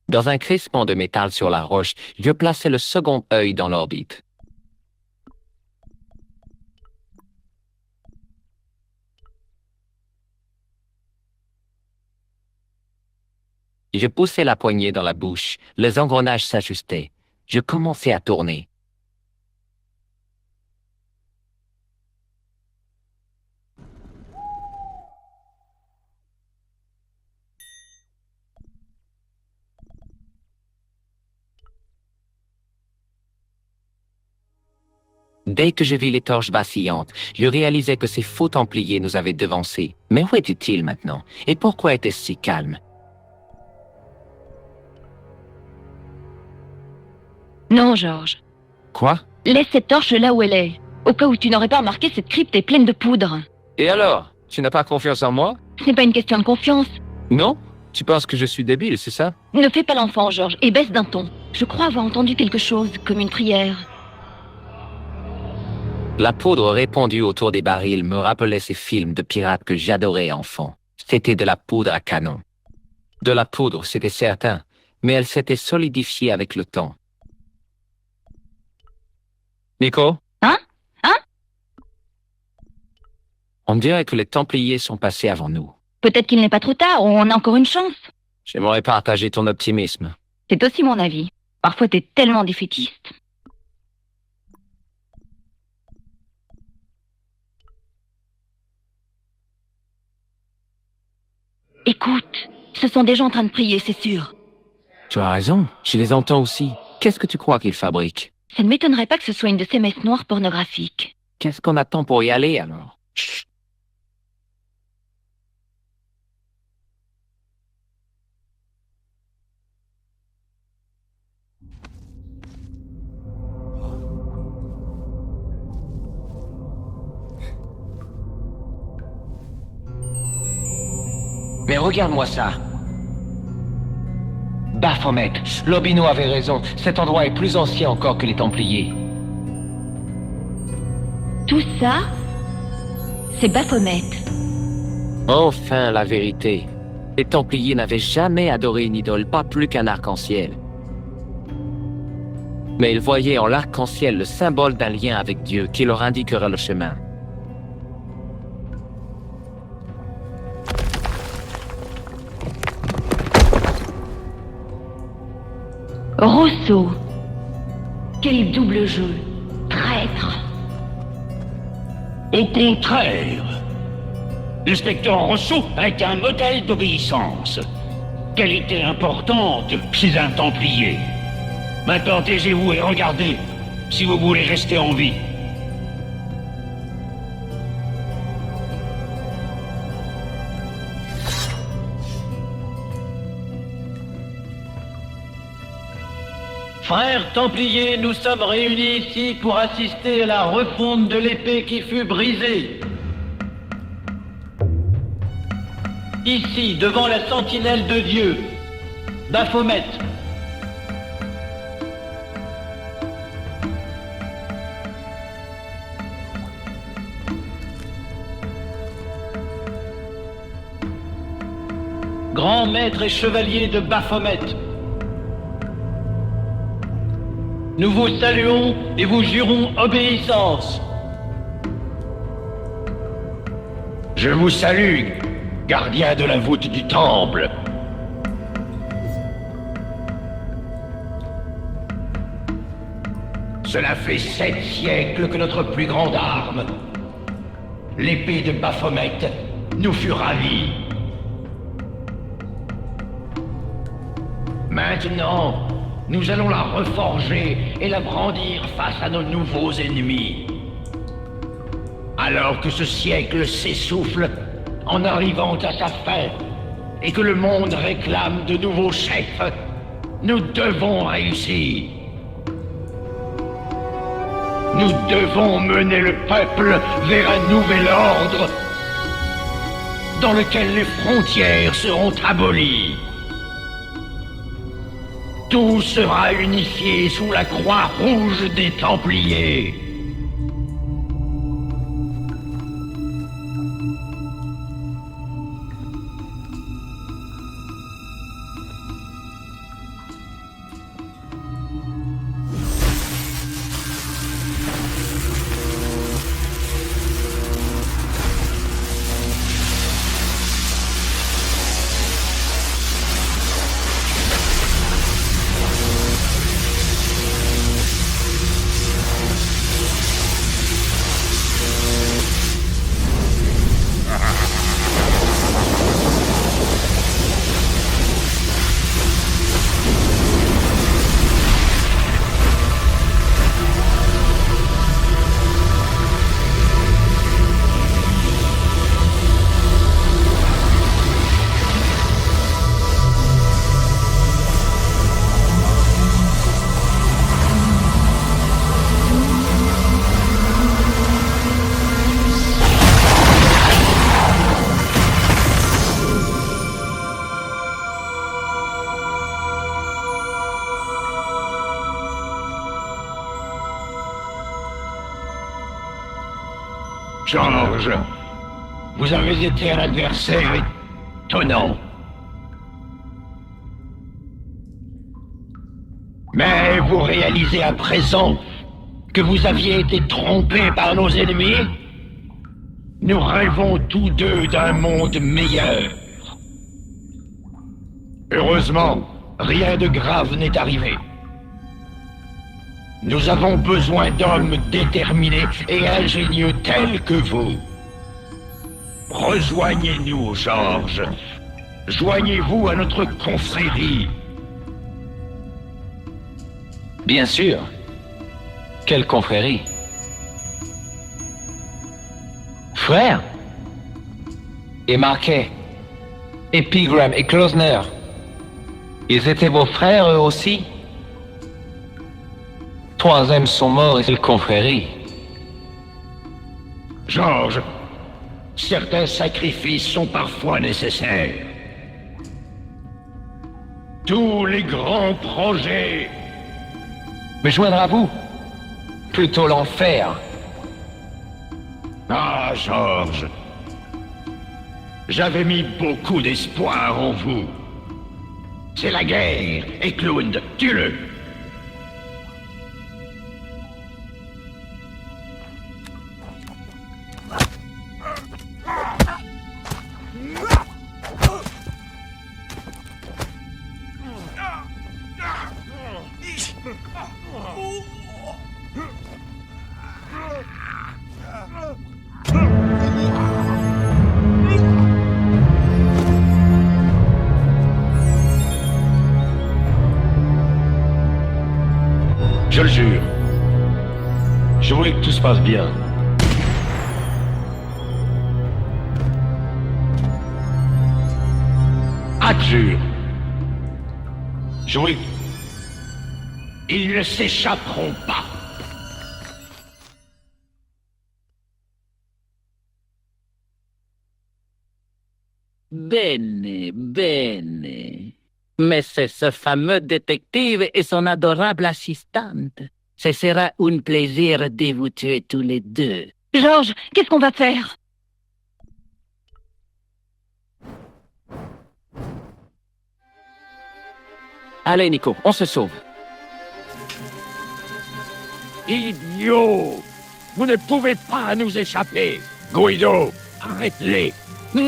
Dans un crispement de métal sur la roche, je plaçai le second œil dans l'orbite. Je poussai la poignée dans la bouche, les engrenages s'ajustaient. Je commençai à tourner. Dès que je vis les torches vacillantes, je réalisai que ces faux templiers nous avaient devancés. Mais où étaient-ils maintenant? Et pourquoi était-ce si calme? Non, Georges. Quoi? Laisse cette torche là où elle est. Au cas où tu n'aurais pas remarqué, cette crypte est pleine de poudre. Et alors? Tu n'as pas confiance en moi? Ce n'est pas une question de confiance. Non? Tu penses que je suis débile, c'est ça? Ne fais pas l'enfant, Georges, et baisse d'un ton. Je crois avoir entendu quelque chose, comme une prière. La poudre répandue autour des barils me rappelait ces films de pirates que j'adorais enfant. C'était de la poudre à canon. De la poudre, c'était certain, mais elle s'était solidifiée avec le temps. Nico? Hein? On dirait que les Templiers sont passés avant nous. Peut-être qu'il n'est pas trop tard, on a encore une chance. J'aimerais partager ton optimisme. C'est aussi mon avis. Parfois, t'es tellement défaitiste. Écoute, ce sont des gens en train de prier, c'est sûr. Tu as raison, je les entends aussi. Qu'est-ce que tu crois qu'ils fabriquent? Ça ne m'étonnerait pas que ce soit une de ces messes noires pornographiques. Qu'est-ce qu'on attend pour y aller, alors? Chut. Mais regarde-moi ça. Baphomet, Lobino avait raison. Cet endroit est plus ancien encore que les Templiers. Tout ça, c'est Baphomet. Enfin, la vérité. Les Templiers n'avaient jamais adoré une idole, pas plus qu'un arc-en-ciel. Mais ils voyaient en l'arc-en-ciel le symbole d'un lien avec Dieu qui leur indiquera le chemin. Rousseau. Quel double jeu. Traître. Au contraire, l'inspecteur Rousseau est un modèle d'obéissance. Qualité importante chez un Templier. Maintenant, taisez-vous et regardez si vous voulez rester en vie. Frères Templiers, nous sommes réunis ici pour assister à la refonte de l'épée qui fut brisée. Ici, devant la sentinelle de Dieu, Baphomet. Grand maître et chevalier de Baphomet. Nous vous saluons et vous jurons obéissance. Je vous salue, gardien de la voûte du temple. Cela fait 7 siècles que notre plus grande arme, l'épée de Baphomet, nous fut ravie. Maintenant, nous allons la reforger et la brandir face à nos nouveaux ennemis. Alors que ce siècle s'essouffle en arrivant à sa fin et que le monde réclame de nouveaux chefs, nous devons réussir. Nous devons mener le peuple vers un nouvel ordre dans lequel les frontières seront abolies. Tout sera unifié sous la croix rouge des Templiers. George, vous avez été un adversaire étonnant. Mais vous réalisez à présent que vous aviez été trompé par nos ennemis? Nous rêvons tous deux d'un monde meilleur. Heureusement, rien de grave n'est arrivé. Nous avons besoin d'hommes déterminés et ingénieux tels que vous. Rejoignez-nous, George. Joignez-vous à notre confrérie. Bien sûr. Quelle confrérie? Frère? Et Marquet? Et Pegram et Klosner? Ils étaient vos frères eux aussi? 3 hommes sont morts et quelle confrérie? George, certains sacrifices sont parfois nécessaires. Tous les grands projets... Me joindre à vous? Plutôt l'enfer. Ah, George, j'avais mis beaucoup d'espoir en vous. C'est la guerre, Eklund, tue-le. Je le jure. Je voulais que tout se passe bien. Adjure. Je voulais... Ils ne s'échapperont pas. Bene, bene. Mais c'est ce fameux détective et son adorable assistante. Ce sera un plaisir de vous tuer tous les deux. George, qu'est-ce qu'on va faire? Allez, Nico, on se sauve. Idiot! Vous ne pouvez pas nous échapper! Guido, arrête-les!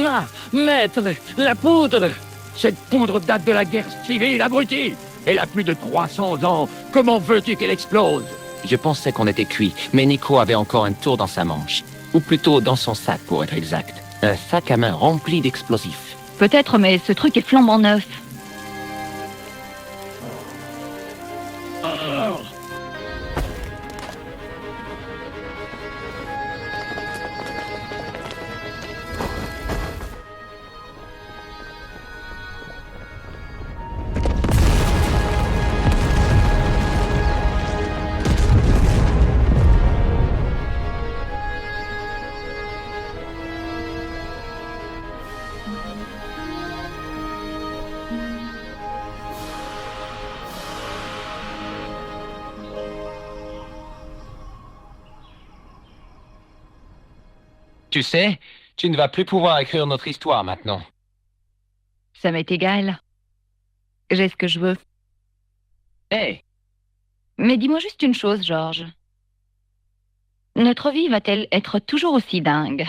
Ah, maître, la poudre! Cette poudre date de la guerre civile, abruti! Elle a plus de 300 ans. Comment veux-tu qu'elle explose? Je pensais qu'on était cuit, mais Nico avait encore un tour dans sa manche. Ou plutôt dans son sac, pour être exact. Un sac à main rempli d'explosifs. Peut-être, mais ce truc est flambant neuf. Tu sais, tu ne vas plus pouvoir écrire notre histoire maintenant. Ça m'est égal. J'ai ce que je veux. Hé, Mais dis-moi juste une chose, George. Notre vie va-t-elle être toujours aussi dingue?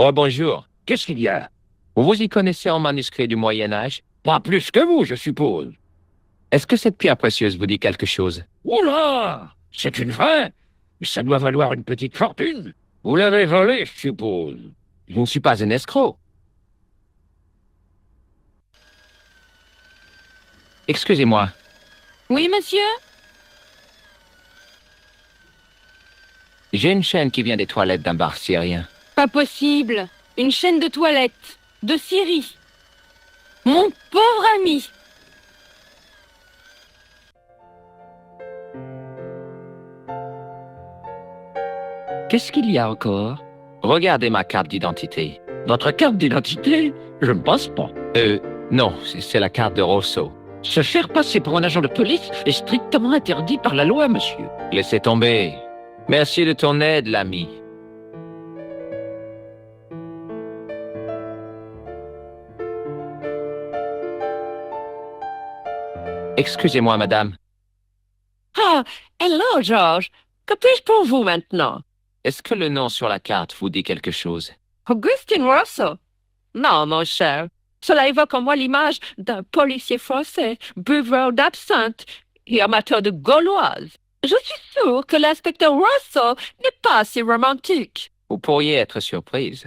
Oh, bonjour. Qu'est-ce qu'il y a? Vous vous y connaissez en manuscrit du Moyen-Âge? Pas plus que vous, je suppose. Est-ce que cette pierre précieuse vous dit quelque chose? Oula! C'est une vraie? Ça doit valoir une petite fortune. Vous l'avez volée, je suppose. Je ne suis pas un escroc. Excusez-moi. Oui, monsieur? J'ai une chaîne qui vient des toilettes d'un bar syrien. Pas possible. Une chaîne de toilettes. De Syrie. Mon pauvre ami. Qu'est-ce qu'il y a encore? Regardez ma carte d'identité. Votre carte d'identité? Je ne pense pas. Non, c'est la carte de Rosso. Se faire passer pour un agent de police est strictement interdit par la loi, monsieur. Laissez tomber. Merci de ton aide, l'ami. Excusez-moi, madame. Ah, hello, George. Que puis-je pour vous maintenant? Est-ce que le nom sur la carte vous dit quelque chose? Augustin Rosso? Non, mon cher. Cela évoque en moi l'image d'un policier français, buveur d'absinthe et amateur de gauloise. Je suis sûr que l'inspecteur Rosso n'est pas si romantique. Vous pourriez être surprise.